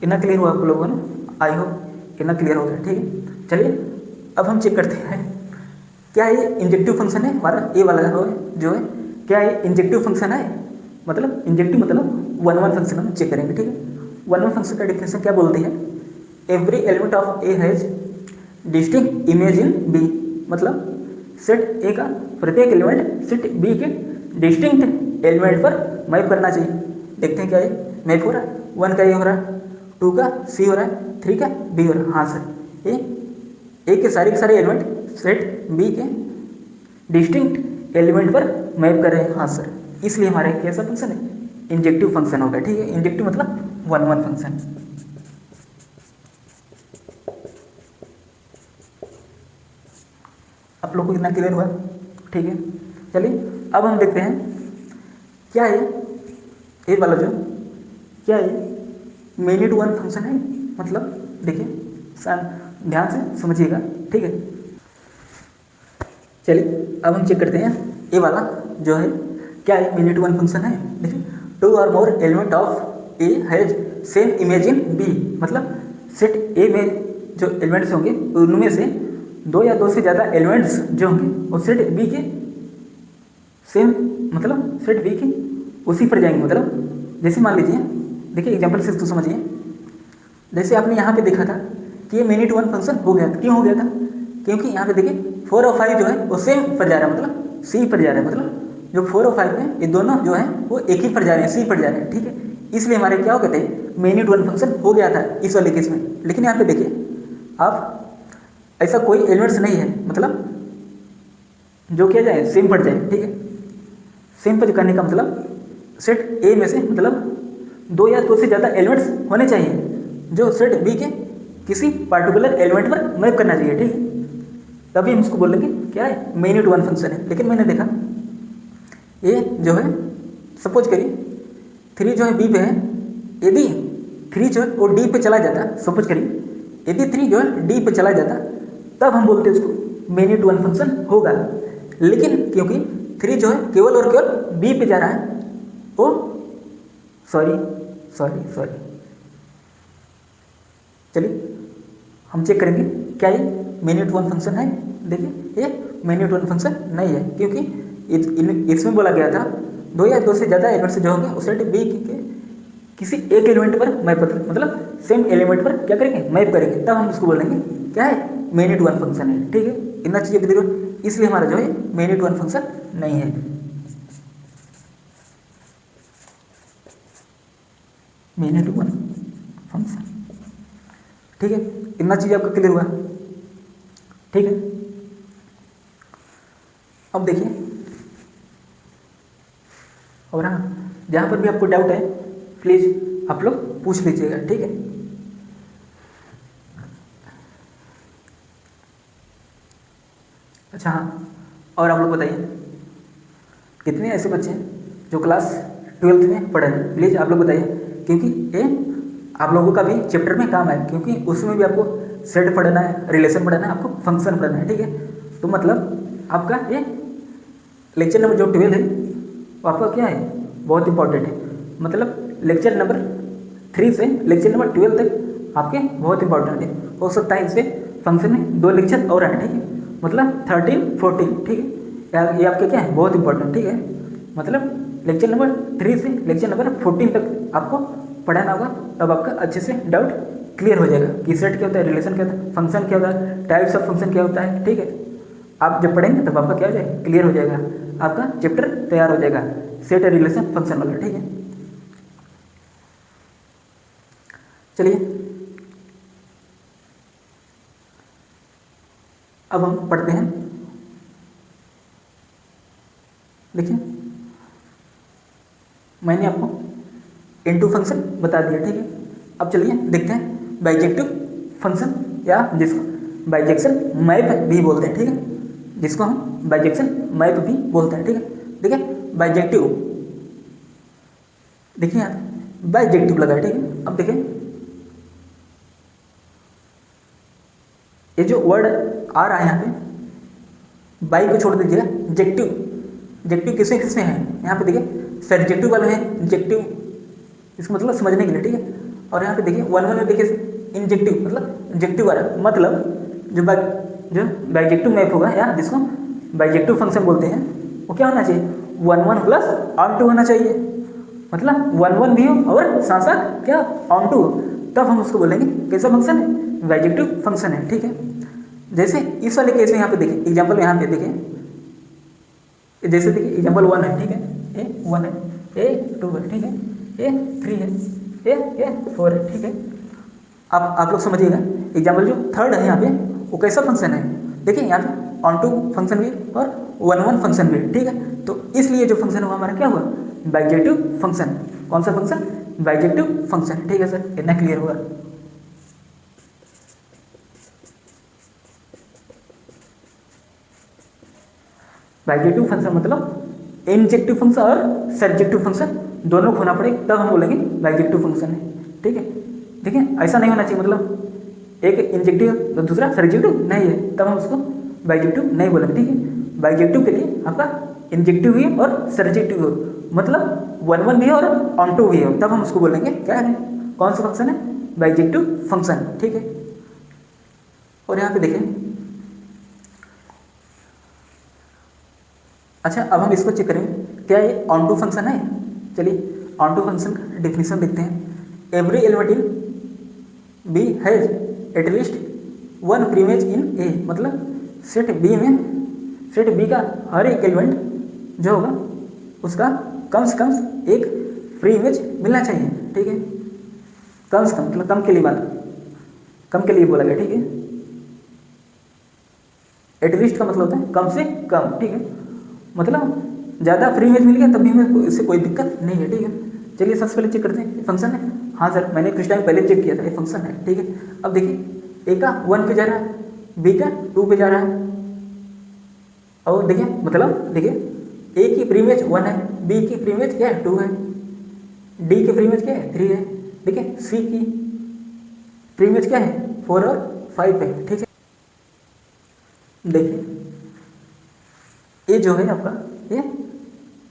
S1: इतना क्लियर हुआ आप लोगों ने, आई होप कितना क्लियर हो गया, ठीक है। चलिए अब हम चेक करते हैं क्या ये इंजेक्टिव फंक्शन है हमारा, ए वाला जो है क्या ये इंजेक्टिव फंक्शन है, मतलब इंजेक्टिव मतलब वन वन फंक्शन हम चेक करेंगे, ठीक है। वन वन फंक्शन का डिफिनेशन क्या बोलते हैं, every element of A has distinct image in B, मतलब सेट ए का प्रत्येक एलिमेंट सेट बी के डिस्टिंक्ट एलिमेंट पर मैप करना चाहिए। देखते हैं क्या ये मैप हो रहा है, 1 का ए हो रहा है, 2 का सी हो रहा है, 3 का बी हो रहा है। हाँ सर, ए के सारे एलिमेंट सेट बी के डिस्टिंक्ट एलिमेंट पर मैप कर रहे हैं। हाँ सर, इसलिए हमारा कैसा फंक्शन है, इंजेक्टिव फंक्शन होगा, ठीक है। इंजेक्टिव मतलब वन वन फंक्शन। आप लोग को कितना क्लियर हुआ, ठीक है। चलिए अब हम देखते हैं क्या है ये वाला जो क्या है मेनी टू वन फंक्शन है, मतलब देखिए ध्यान से समझिएगा, ठीक है। चलिए अब हम चेक करते हैं ये वाला जो है क्या है मेनी टू वन फंक्शन है। देखिए 2 और more element of A has same image in B, मतलब सेट ए में जो एलिमेंट्स होंगे उनमें से 2 या 2 से ज़्यादा एलिमेंट्स जो होंगे वो सेट बी के सेम, मतलब सेट बी के उसी पर जाएंगे। मतलब जैसे मान लीजिए, देखिए एग्जांपल से इसको समझिए, जैसे आपने यहाँ पे देखा था कि ये मेनी टू वन फंक्शन हो गया था। क्यों हो गया था, क्योंकि यहाँ पे देखिए 4 और 5 जो है वो सेम पर जा रहा है, मतलब सी पर जा रहा है, मतलब जो 4 और 5 है ये दोनों जो है वो एक ही पर जा रहे हैं, सी पर जा रहे हैं, ठीक है। इसलिए हमारे क्या हो गए थे, मेनी टू वन फंक्शन हो गया था इस वाले केस में। लेकिन यहाँ पे देखिए आप ऐसा कोई एलिमेंट्स नहीं है, मतलब जो किया जाए सेम पर जाए, ठीक है। सेम पर करने का मतलब सेट ए में से मतलब 2 या 2 से ज़्यादा एलिमेंट्स होने चाहिए जो सेट बी के किसी पार्टिकुलर एलिमेंट पर मैप करना चाहिए, ठीक है। तभी हम इसको बोलेंगे क्या है, मेनी टू वन फंक्शन है। लेकिन मैंने देखा ये जो है सपोज करिए 3 जो है बी पे है, यदि 3 जो है वो डी पे चला जाता, सपोज करिए यदि 3 जो है डी पे चला जाता तब हम बोलते उसको मेनी टू वन फंक्शन होगा। लेकिन क्योंकि 3 जो है केवल और केवल बी पे जा रहा है, ओ सॉरी, चलिए हम चेक करेंगे क्या ये मेनी टू वन फंक्शन है। देखिए ये मेनी टू वन फंक्शन नहीं है, क्योंकि इसमें बोला गया था 2 या 2 से ज़्यादा एलिमेंट्स जो होंगे उस सेट बी के किसी एक एलिमेंट पर मैप, मतलब सेम एलिमेंट पर क्या करेंगे, मैप करेंगे, तब हम उसको बोलेंगे क्या है, मेनी टू वन फंक्शन है, ठीक है। इतना चीज़ें क्लियर, इसलिए हमारा जो है मेनी टू वन फंक्शन नहीं है। मेनी टू वन फंक्शन, ठीक है। इतना चीज़ आपका क्लियर हुआ, ठीक है। अब देखिए, और हाँ जहाँ पर भी आपको डाउट है प्लीज़ आप लोग पूछ लीजिएगा, ठीक है। अच्छा हाँ, और आप लोग बताइए कितने ऐसे बच्चे हैं जो क्लास 12th में पढ़े हैं, प्लीज़ आप लोग बताइए, क्योंकि ये आप लोगों का भी चैप्टर में काम है, क्योंकि उसमें भी आपको सेट पढ़ना है, रिलेशन पढ़ना है, आपको फंक्शन पढ़ना है, ठीक है। तो मतलब आपका ये लेक्चर नंबर जो 12 है वो आपका क्या है, बहुत इंपॉर्टेंट है। मतलब लेक्चर नंबर 3 से लेक्चर नंबर 12 तक आपके बहुत इंपॉर्टेंट है। हो सकता है इससे फंक्शन में 2 लेक्चर और आए, ठीक है, मतलब 13, 14, ठीक है। ये आपके क्या है, बहुत इंपॉर्टेंट, ठीक है। मतलब लेक्चर नंबर 3 से लेक्चर नंबर 14 तक आपको पढ़ाना होगा, तब आपका अच्छे से डाउट क्लियर हो जाएगा कि सेट क्या होता है, रिलेशन क्या होता है, फंक्शन क्या होता है, टाइप्स ऑफ फंक्शन क्या होता है, ठीक है। आप जब पढ़ेंगे तब आपका क्या हो जाएगा, क्लियर हो जाएगा, आपका चैप्टर तैयार हो जाएगा सेट रिलेशन फंक्शन वाला, ठीक है। चलिए अब हम पढ़ते हैं। देखिए मैंने आपको इनटू फंक्शन बता दिया, ठीक है। अब चलिए देखते हैं बाइजेक्टिव फंक्शन, या जिसको बाइजेक्शन मैप भी बोलते हैं, ठीक है, जिसको हम बाइजेक्शन मैप भी बोलते हैं, ठीक है। देखिए बाइजेक्टिव, देखिए यहाँ बाइजेक्टिव लगा है, ठीक है। अब देखिए ये जो वर्ड आ रहा है यहाँ पे, बाई को छोड़ दीजिएगा, जेक्टिव, जेक्टिव किसमें किसमें है, यहाँ पे देखिए सब्जेक्टिव वाले हैं जेक्टिव, इसका मतलब समझने के लिए, ठीक है। और यहाँ पे देखिए 1 1 में देखिए इंजेक्टिव मतलब इंजेक्टिव वाला, मतलब जो बाइजेक्टिव मैप होगा या जिसको बाइजेक्टिव फंक्शन बोलते हैं, वो क्या होना चाहिए, 1 1 प्लस ऑन टू होना चाहिए। मतलब 1 1 भी हो और साथ साथ क्या ऑन टू हो, तब हम उसको बोलेंगे कैसा फंक्शन है, बाइजेक्टिव फंक्शन है। ठीक है, जैसे इस वाले केस में यहाँ पे देखिए, एग्जाम्पल यहाँ पे देखिए, जैसे देखिए एग्जाम्पल 1 है, ठीक है, ए 1 है, ए 2 है, ठीक है, ए 3 है, ए 4 है। ठीक है, आप लोग समझिएगा, एग्जाम्पल जो थर्ड है यहाँ पे वो कैसा फंक्शन है, देखिए यहाँ पे ऑन टू फंक्शन भी और 1 1 फंक्शन भी। ठीक है, तो इसलिए जो फंक्शन हुआ हमारा क्या हुआ, बाइजेक्टिव फंक्शन। कौन सा फंक्शन, बाइजेक्टिव फंक्शन। ठीक है सर, इतना क्लियर हुआ। बाइजेक्टिव फंक्शन मतलब इंजेक्टिव फंक्शन और सर्जेक्टिव फंक्शन दोनों होना पड़े, तब हम बोलेंगे बाइजेक्टिव फंक्शन है। ठीक है, देखिए ऐसा नहीं होना चाहिए, मतलब एक इंजेक्टिव तो दूसरा सर्जेक्टिव नहीं है, तब हम उसको बाइजेक्टिव नहीं बोलेंगे। ठीक है, बाइजेक्टिव के लिए आपका इंजेक्टिव भी और सर्जेक्टिव हो, मतलब 1 1 भी है और ऑन टू भी है, तब हम उसको बोलेंगे क्या है, कौन सा फंक्शन है, बाइजेक्टिव फंक्शन। ठीक है, और यहाँ पे देखें, अच्छा अब हम इसको चेक करेंगे क्या ये ऑन टू फंक्शन है। चलिए ऑन टू फंक्शन का डिफिनेशन देखते हैं। Every element in B has at least 1 preimage in A, मतलब सेट बी में, सेट बी का हर एक एलिमेंट जो होगा उसका कम से कम एक फ्री इमेज मिलना चाहिए। ठीक है, कम से कम मतलब कम के लिए बात, कम के लिए बोला गया। ठीक है, एटलीस्ट का मतलब होता है कम से कम। ठीक है, मतलब ज़्यादा फ्री इमेज मिल गया तब भी हमें इससे कोई दिक्कत नहीं है। ठीक है, चलिए सबसे पहले चेक करते हैं ये फंक्शन है। हाँ सर, मैंने कुछ टाइम पहले चेक किया था, ये फंक्शन है। ठीक है, अब देखिए ए का 1 पे जा रहा है, बी का 2 पे जा रहा है, और देखिए मतलब देखिए ए की प्री इमेज 1 है, बी की प्री इमेज क्या है 2 है, डी की प्री इमेज क्या है 3 है, देखिए सी की प्री इमेज क्या है 4 और 5 है। ठीक है, देखिए ये जो है आपका ये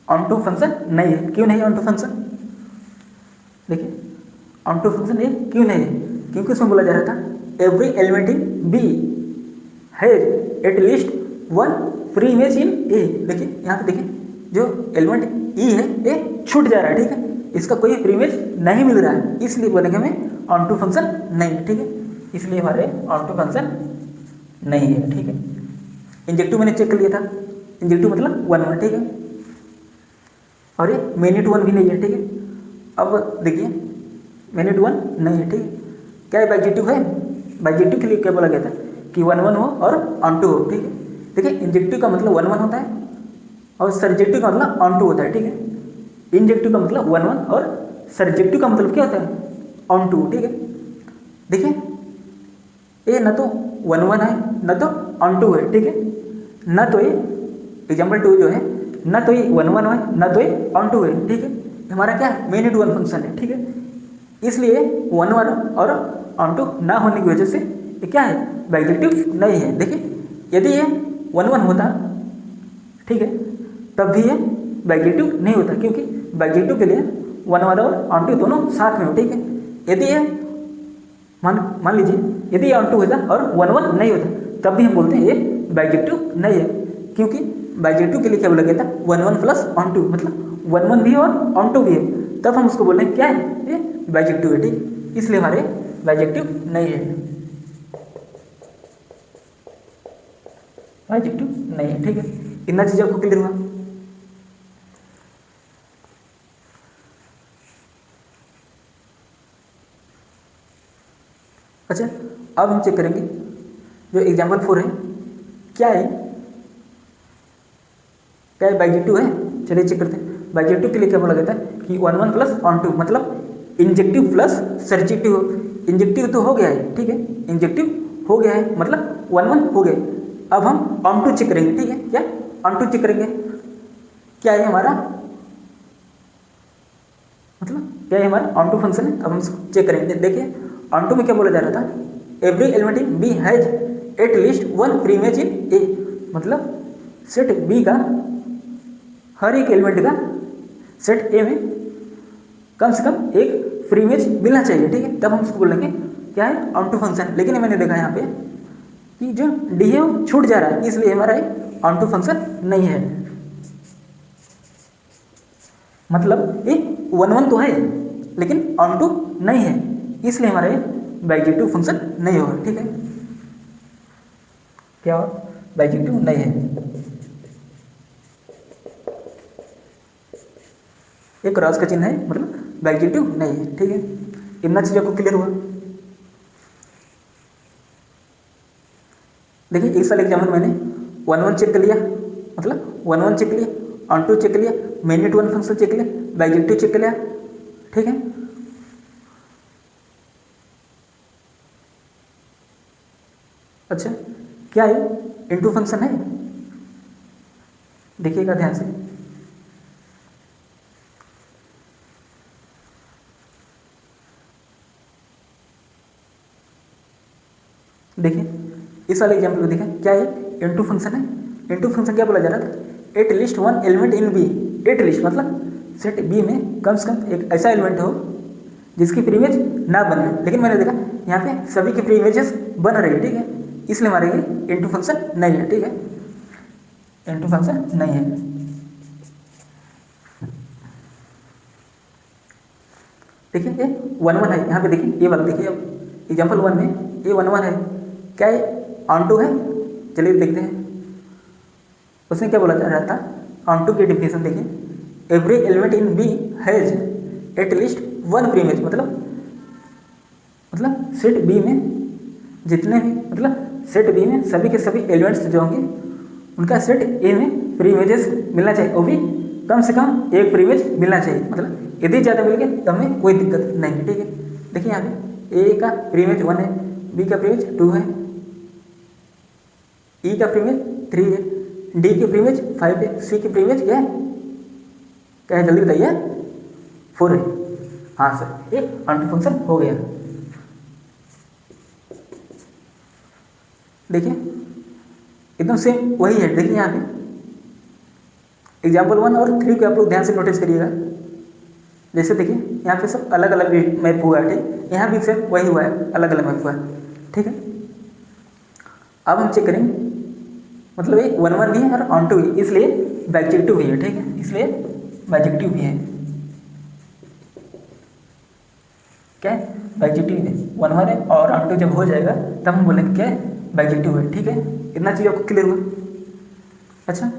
S1: ऑन टू फंक्शन नहीं है। क्यों नहीं ऑन टू फंक्शन, देखिए ऑन टू फंक्शन ये क्यों नहीं है, क्योंकि उसमें बोला जा रहा था every element in B has at least 1 free image in A. देखिए यहाँ पे देखिए जो एलिमेंट ई है ये छूट जा रहा है। ठीक है, इसका कोई फ्री इमेज नहीं मिल रहा है, इसलिए बोलेंगे हमें ऑन टू फंक्शन नहीं है। ठीक है, इसलिए हमारे ऑन टू फंक्शन नहीं है। ठीक है, इंजेक्टिव मैंने चेक कर लिया था, इंजेक्टिव मतलब 1 1। ठीक है, और ये मैनी टू 1 भी नहीं है। ठीक है, अब देखिए मैनी टू 1 नहीं है। ठीक है, क्या बाइजेक्टिव है, बाइजेक्टिव के लिए क्या बोला गया था कि 1 1 हो और ऑन टू हो। ठीक है, देखिए इंजेक्टिव का मतलब 1 1 होता है और सर्जेक्टिव का मतलब ऑन टू होता है। ठीक है, इंजेक्टिव का मतलब 1 1 और सर्जेक्टिव का मतलब क्या होता है ऑन टू। ठीक है, देखिए ये न तो 1 1 है न तो ऑन टू है। ठीक है, न तो ये एग्जाम्पल 2 जो है न तो ये 1 1 है न तो ये ऑन टू है। ठीक है, हमारा क्या है मैनी टू 1 फंक्शन है। ठीक है, इसलिए 1 1 और ऑन टू ना होने की वजह से ये क्या है बाइजेक्टिव नहीं है। देखिए यदि ये 1 1 होता, ठीक है, तब भी ये बाइजेक्टिव नहीं होता, क्योंकि बाइजेक्टिव के लिए 1 1 और ऑन टू दोनों साथ में हो। ठीक है, यदि ये मान लीजिए यदि ये ऑन टू होता और 1 1 नहीं होता, तब भी हम बोलते हैं ये बाइजेक्टिव नहीं है, क्योंकि बाइजेक्टिव के लिए क्या बोला गया था 1 1 प्लस ऑन टू, मतलब 1 1 भी और ऑन टू भी है, तब हम उसको बोल रहे हैं क्या है ये बाइजेक्टिव है। ठीक, इसलिए हमारे बाइजेक्टिव नहीं है, बाइजेक्टिव नहीं है। ठीक है, इतना चीज़ आपको क्लियर हुआ। अच्छा अब हम चेक करेंगे जो एग्जाम्पल 4 है, क्या है, क्या है बाइजेक्टिव है। चलिए चेक करते हैं बाइजेक्टिव के लिए क्या बोला गया था कि 1 1 प्लस ऑन टू, मतलब इंजेक्टिव प्लस सर्जेक्टिव। इंजेक्टिव तो हो गया है, ठीक है, इंजेक्टिव हो गया है मतलब 1 1 हो गए। अब हम ऑन टू चेक करेंगे। ठीक है, क्या ऑन टू चेक करेंगे, क्या है हमारा, मतलब क्या है हमारा ऑन टू फंक्शन है। अब हम चेक करेंगे, देखिए ऑन टू में क्या बोला जा रहा था every element in B has at least 1 free image in A, मतलब सेट बी का हर एक एलिमेंट का सेट ए में कम से कम एक फ्री इमेज मिलना चाहिए। ठीक है, तब हम उसको बोलेंगे क्या है, ऑन टू फंक्शन, लेकिन मैंने देखा यहाँ पे कि जो डी है वो छूट जा रहा है, इसलिए हमारा ये ऑन टू फंक्शन नहीं है। मतलब ये 1 1 तो है लेकिन ऑन टू नहीं है, इसलिए हमारा ये बाइजेक्टिव फंक्शन नहीं होगा। ठीक है, क्या होगा, बाइजेक्टिव नहीं है। एक क्रॉस का चिन्ह है, मतलब बाइजेक्टिव नहीं है। ठीक है, इतना चीज आपको क्लियर हुआ। देखिए इस वाले एग्जाम्पल मैंने 1 1 चेक कर लिया, मतलब 1 1 चेक लिया, ऑन टू चेक लिया, मिनट 1 फंक्शन चेक लिया, बाइजेक्टिव चेक कर लिया। ठीक है, अच्छा क्या है, इनटू फंक्शन है, देखिएगा ध्यान से। देखिए इस वाले एग्जाम्पल को देखें, क्या है, इनटू फंक्शन है। इनटू फंक्शन क्या बोला जा रहा था, at least one element in B. At least मतलब सेट बी में कम से कम एक ऐसा एलिमेंट हो जिसकी प्री इमेज ना बने, लेकिन मैंने देखा यहाँ पे सभी की प्री इमेजेस बन रही है। ठीक है, इसलिए हमारे ये इनटू फंक्शन नहीं है। ठीक है, इनटू फंक्शन नहीं है। देखिए ये 1 1 है, यहाँ पे देखिए ये वाला, देखिए अब एग्जाम्पल 1 में ये 1 1 है, क्या है, ऑन टू है। चलिए देखते हैं उसने क्या बोला जा रहा था, ऑन टू की डिफिनेशन देखिए, every element in B has at least one preimage. मतलब सेट बी में जितने भी, मतलब सेट बी में सभी के सभी एलिमेंट्स जो होंगे उनका सेट ए में प्री इमेजेस मिलना चाहिए, वो भी कम से कम एक प्री इमेज मिलना चाहिए। मतलब यदि ज़्यादा मिल गए तो हमें कोई दिक्कत नहीं है। ठीक है, देखिए यहाँ पे ए का प्री इमेज 1 है, बी का प्री इमेज 2 है, ई का प्री इमेज 3 है, डी की प्री इमेज 5 है, सी की प्री इमेज क्या है, जल्दी बताइए, 4 है। हाँ सर, ये ऑन टू फंक्शन हो गया। देखिए एकदम सेम वही है। देखिए यहाँ पे एग्जाम्पल 1 और 3 को आप लोग ध्यान से नोटिस करिएगा। जैसे देखिए यहाँ पे सब अलग अलग मैप हुआ है, ठीक, यहाँ भी सेम वही हुआ है, अलग अलग मैप हुआ है। ठीक है, अब हम चेक करेंगे, मतलब ये 1 1 भी है और ऑन टू भी, इसलिए बाइजेक्टिव भी है। ठीक है, इसलिए बाइजेक्टिव भी है, क्या है, बाइजेक्टिव है। 1 1 है और ऑन टू जब हो जाएगा तब हम बोलेंगे क्या है, बाइजेक्टिव है। ठीक है, इतना चीज़ आपको क्लियर हुआ। अच्छा,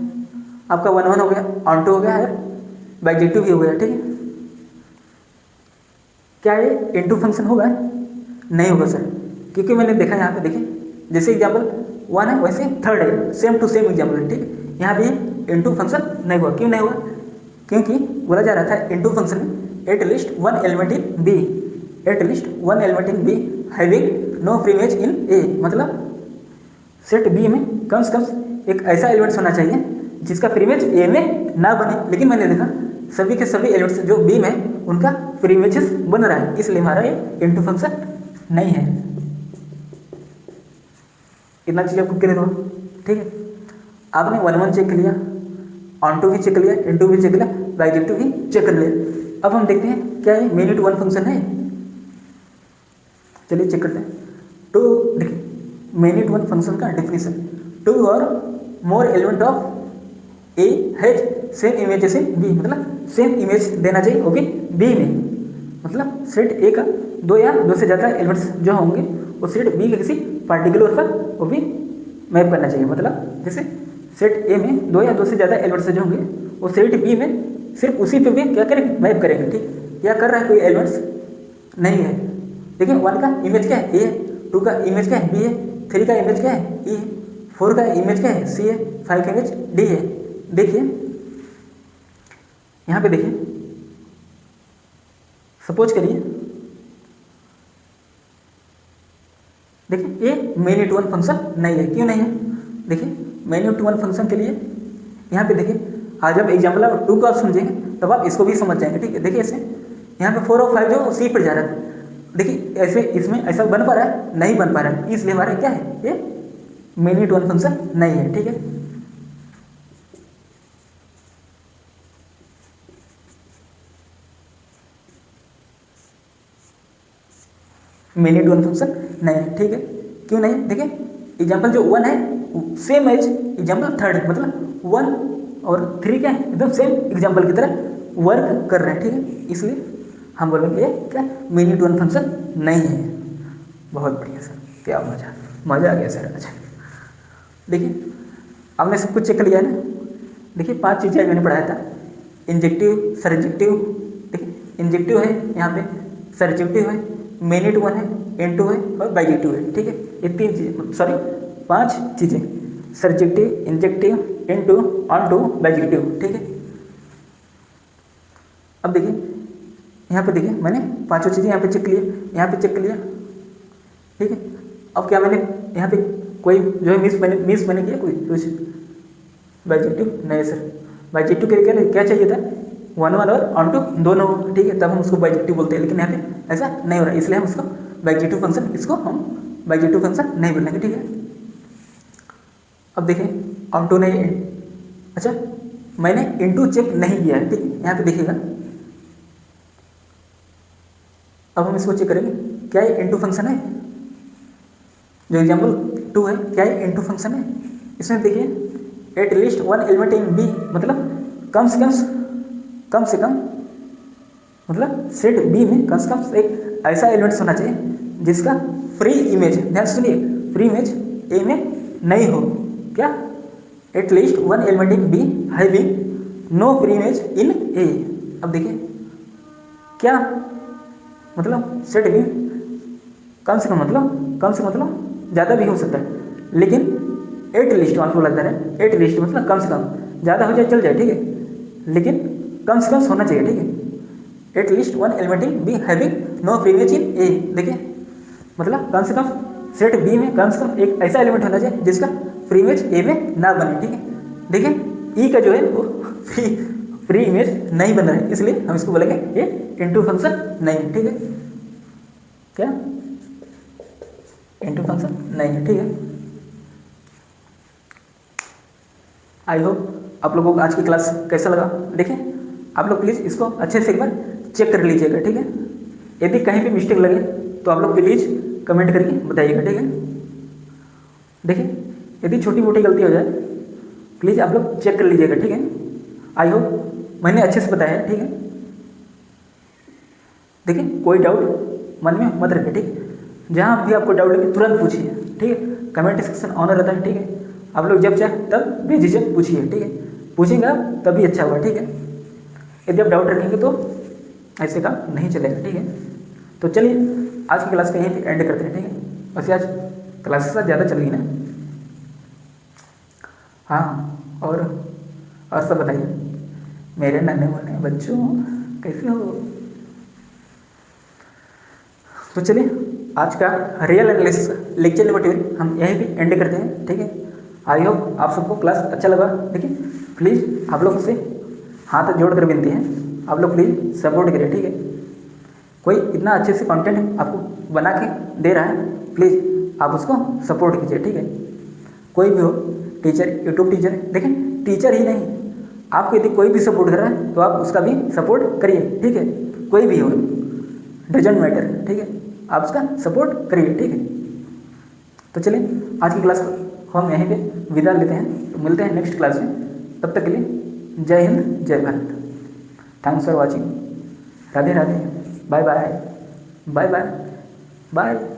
S1: आपका 1 1 हो गया, ऑन टू हो गया है, बाइजेक्टिव भी हो गया। ठीक है, क्या ये इनटू फंक्शन होगा, नहीं होगा सर, क्योंकि मैंने देखा यहाँ पे, देखिए जैसे एग्जाम्पल 1 है वैसे 3rd है, सेम टू सेम एग्जाम्पल है। ठीक है, यहाँ भी इनटू फंक्शन नहीं हुआ। क्यों नहीं हुआ, क्योंकि बोला जा रहा था इनटू फंक्शन में at least one element in B, at least one element in B having no pre image in A. मतलब सेट बी में कम से कम एक ऐसा एलिमेंट्स होना चाहिए जिसका प्री इमेज ए में ना बने, लेकिन मैंने देखा सभी के सभी एलिमेंट्स जो बी में उनका प्री इमेजेस बन रहा है, इसलिए हमारा ये इनटू फंक्शन नहीं है। इतना चीज़ आपको क्लियर हो। ठीक है, आपने 1 1 चेक कर लिया, ऑन टू भी चेक कर लिया, इनटू भी चेक कर लिया, बाइजेक्टिव भी चेक कर लिया। अब हम देखते हैं क्या ये मिनट 1 फंक्शन है। चलिए चेक करते हैं। टू, देखिए मिनट 1 फंक्शन का डेफिनेशन, टू और more element of A has same images in B. मतलब सेम इमेज देना चाहिए वो भी बी में, मतलब सेट ए का 2 या 2 से ज़्यादा एलिमेंट्स जो होंगे वो सेट बी के किसी पार्टिकुलर पर वो भी मैप करना चाहिए। मतलब जैसे सेट ए में 2 या 2 से ज़्यादा एलिमेंट्स जो होंगे वो सेट बी में सिर्फ उसी पे भी क्या करेंगे, मैप करेंगे। ठीक, क्या कर रहा है, कोई एलिमेंट्स नहीं है। देखिए 1 का इमेज क्या है, ए है, 2 का इमेज क्या है, बी है, 3 का इमेज क्या है, ई है, 4 का इमेज क्या है, सी है, 5 का इमेज डी है। देखिए यहाँ पे देखिए, सपोज करिए, देखिए ये मिनट 1 फंक्शन नहीं है। क्यों नहीं है, देखिए मिनट 1 फंक्शन के लिए यहाँ पे देखिए, आज जब एग्जाम्पल आप 2 को आप समझेंगे तब आप इसको भी समझ जाएंगे। ठीक है, देखिए ऐसे यहाँ पे 4 और 5 जो सी पर जा रहा है, देखिए ऐसे इसमें ऐसा बन पा रहा है, नहीं बन पा रहा है, इसलिए हमारा क्या है, ये मिनट 1 फंक्शन नहीं है। ठीक है, मेनी टू वन फंक्शन नहीं है, ठीक है। क्यों नहीं? देखिए एग्जाम्पल जो 1 है सेम एज एग्जाम्पल 3 है, मतलब 1 और 3 क्या है एकदम सेम एग्जाम्पल की तरह वर्क कर रहे हैं, ठीक है। इसलिए हम बोलेंगे ये क्या मेनी टू वन फंक्शन नहीं है। बहुत बढ़िया सर, क्या मज़ा आ गया सर। अच्छा देखिए आपने सब कुछ चेक कर लिया है ना। देखिए 5 चीज़ें मैंने पढ़ाया था, इंजेक्टिव, सरजेक्टिव, देखिए इंजेक्टिव है यहाँ पे, सरजेक्टिव है, मेनी टू वन है, इनटू है और बाइजेक्टिव है, ठीक है। ये 3 चीज़, सॉरी 5 चीज़ें, सरजेक्टिव, इंजेक्टिव, इनटू, ऑनटू, बाइजेक्टिव, ठीक है। अब देखिए यहाँ पे देखिए मैंने 5 चीज़ें यहाँ पे चेक किया, यहाँ पे चेक लिया, ठीक है। अब क्या मैंने यहाँ पे कोई जो है मिस मैंने किया कोई कुछ बाइजेक्टिव नहीं सर। बाइजेक्टिव के लिए क्या चाहिए था 1 1 और ऑन टू दोनों, ठीक है, तब हम उसको बाइजेक्टिव बोलते हैं। लेकिन यहाँ पे ऐसा नहीं हो रहा है, इसलिए हम उसको बाइजेक्टिव फंक्शन, इसको हम बाइजेक्टिव फंक्शन नहीं बोलेंगे, ठीक है। अब देखिए ऑन टू नहीं, अच्छा मैंने इनटू चेक नहीं किया है, ठीक है, यहाँ पे देखिएगा। अब हम इसको चेक करेंगे, क्या ये इनटू फंक्शन है? जो एग्जाम्पल 2 है, क्या ये इनटू फंक्शन है? इसमें देखिए at least one element in B, मतलब कम से कम मतलब सेट बी में कम से कम एक ऐसा एलिमेंट्स होना चाहिए जिसका फ्री इमेज, ध्यान सुनिए, फ्री इमेज ए में नहीं हो। क्या? At least one element in B having no free image in A. अब देखिए क्या मतलब सेट बी कम से कम मतलब ज़्यादा भी हो सकता है, लेकिन एट लिस्ट आपको लगता है, एट लिस्ट मतलब कम से कम, ज़्यादा हो जाए चल जाए, ठीक है, लेकिन कम से कम होना चाहिए, ठीक है। At least one element in B having no free image in A, देखिए मतलब कम से कम सेट बी में कम से कम एक ऐसा एलिमेंट होना चाहिए जिसका फ्री इमेज ए में ना बने, ठीक है। देखिए ई का जो है वो फ्री इमेज नहीं बन रहा है, इसलिए हम इसको बोलेंगे ये इनटू फंक्शन नहीं है, ठीक है। क्या? इनटू फंक्शन नहीं है, ठीक है। आई होप आप लोगों को आज की क्लास कैसा लगा। देखिए आप लोग प्लीज़ इसको अच्छे से एक बार चेक कर लीजिएगा, ठीक है। यदि कहीं भी मिस्टेक लगे तो आप लोग प्लीज़ कमेंट करके बताइएगा, ठीक है। देखिए यदि छोटी मोटी गलती हो जाए प्लीज़ आप लोग चेक कर लीजिएगा, ठीक है। आई होप मैंने अच्छे से बताया है, ठीक है। देखिए कोई डाउट मन में मत रखिए, ठीक है। जहाँ भी आपको डाउट लगे तुरंत पूछिए, ठीक है। कमेंट सेक्शन ऑन रहता है, ठीक है। आप लोग जब चाहे तब बेझिझक पूछिए, ठीक है। पूछेंगे आप तभी अच्छा हुआ, ठीक है। यदि आप डाउट रखेंगे तो ऐसे काम नहीं चलेगा, ठीक है। तो चलिए आज की क्लास को यहीं पे एंड करते हैं, ठीक है। वैसे आज क्लासेस ज़्यादा चल रही ना। हाँ और सब बताइए मेरे नन्हे मुन्ने बच्चों कैसे हो। तो चलिए आज का रियल एनालिसिस लेक्चर नंबर 2 हम यहीं पे एंड करते हैं, ठीक है। आई होप आप सबको क्लास अच्छा लगा। देखिए प्लीज़ आप लोग से हाथ जोड़ कर विनती है, आप लोग प्लीज़ सपोर्ट करिए, ठीक है। कोई इतना अच्छे से कंटेंट आपको बना के दे रहा है, प्लीज़ आप उसको सपोर्ट कीजिए, ठीक है। कोई भी हो, टीचर, यूट्यूब टीचर, देखें टीचर ही नहीं, आपको यदि कोई भी सपोर्ट कर रहा है तो आप उसका भी सपोर्ट करिए, ठीक है। कोई भी हो, डजंट मैटर, ठीक है, आप उसका सपोर्ट करिए, ठीक है। तो चलिए आज की क्लास को हम यहीं पे विदा लेते हैं, तो मिलते हैं नेक्स्ट क्लास में। तब तक के लिए जय हिंद, जय Bharat. Thanks for watching. Radhe Radhe, bye bye, bye bye, bye.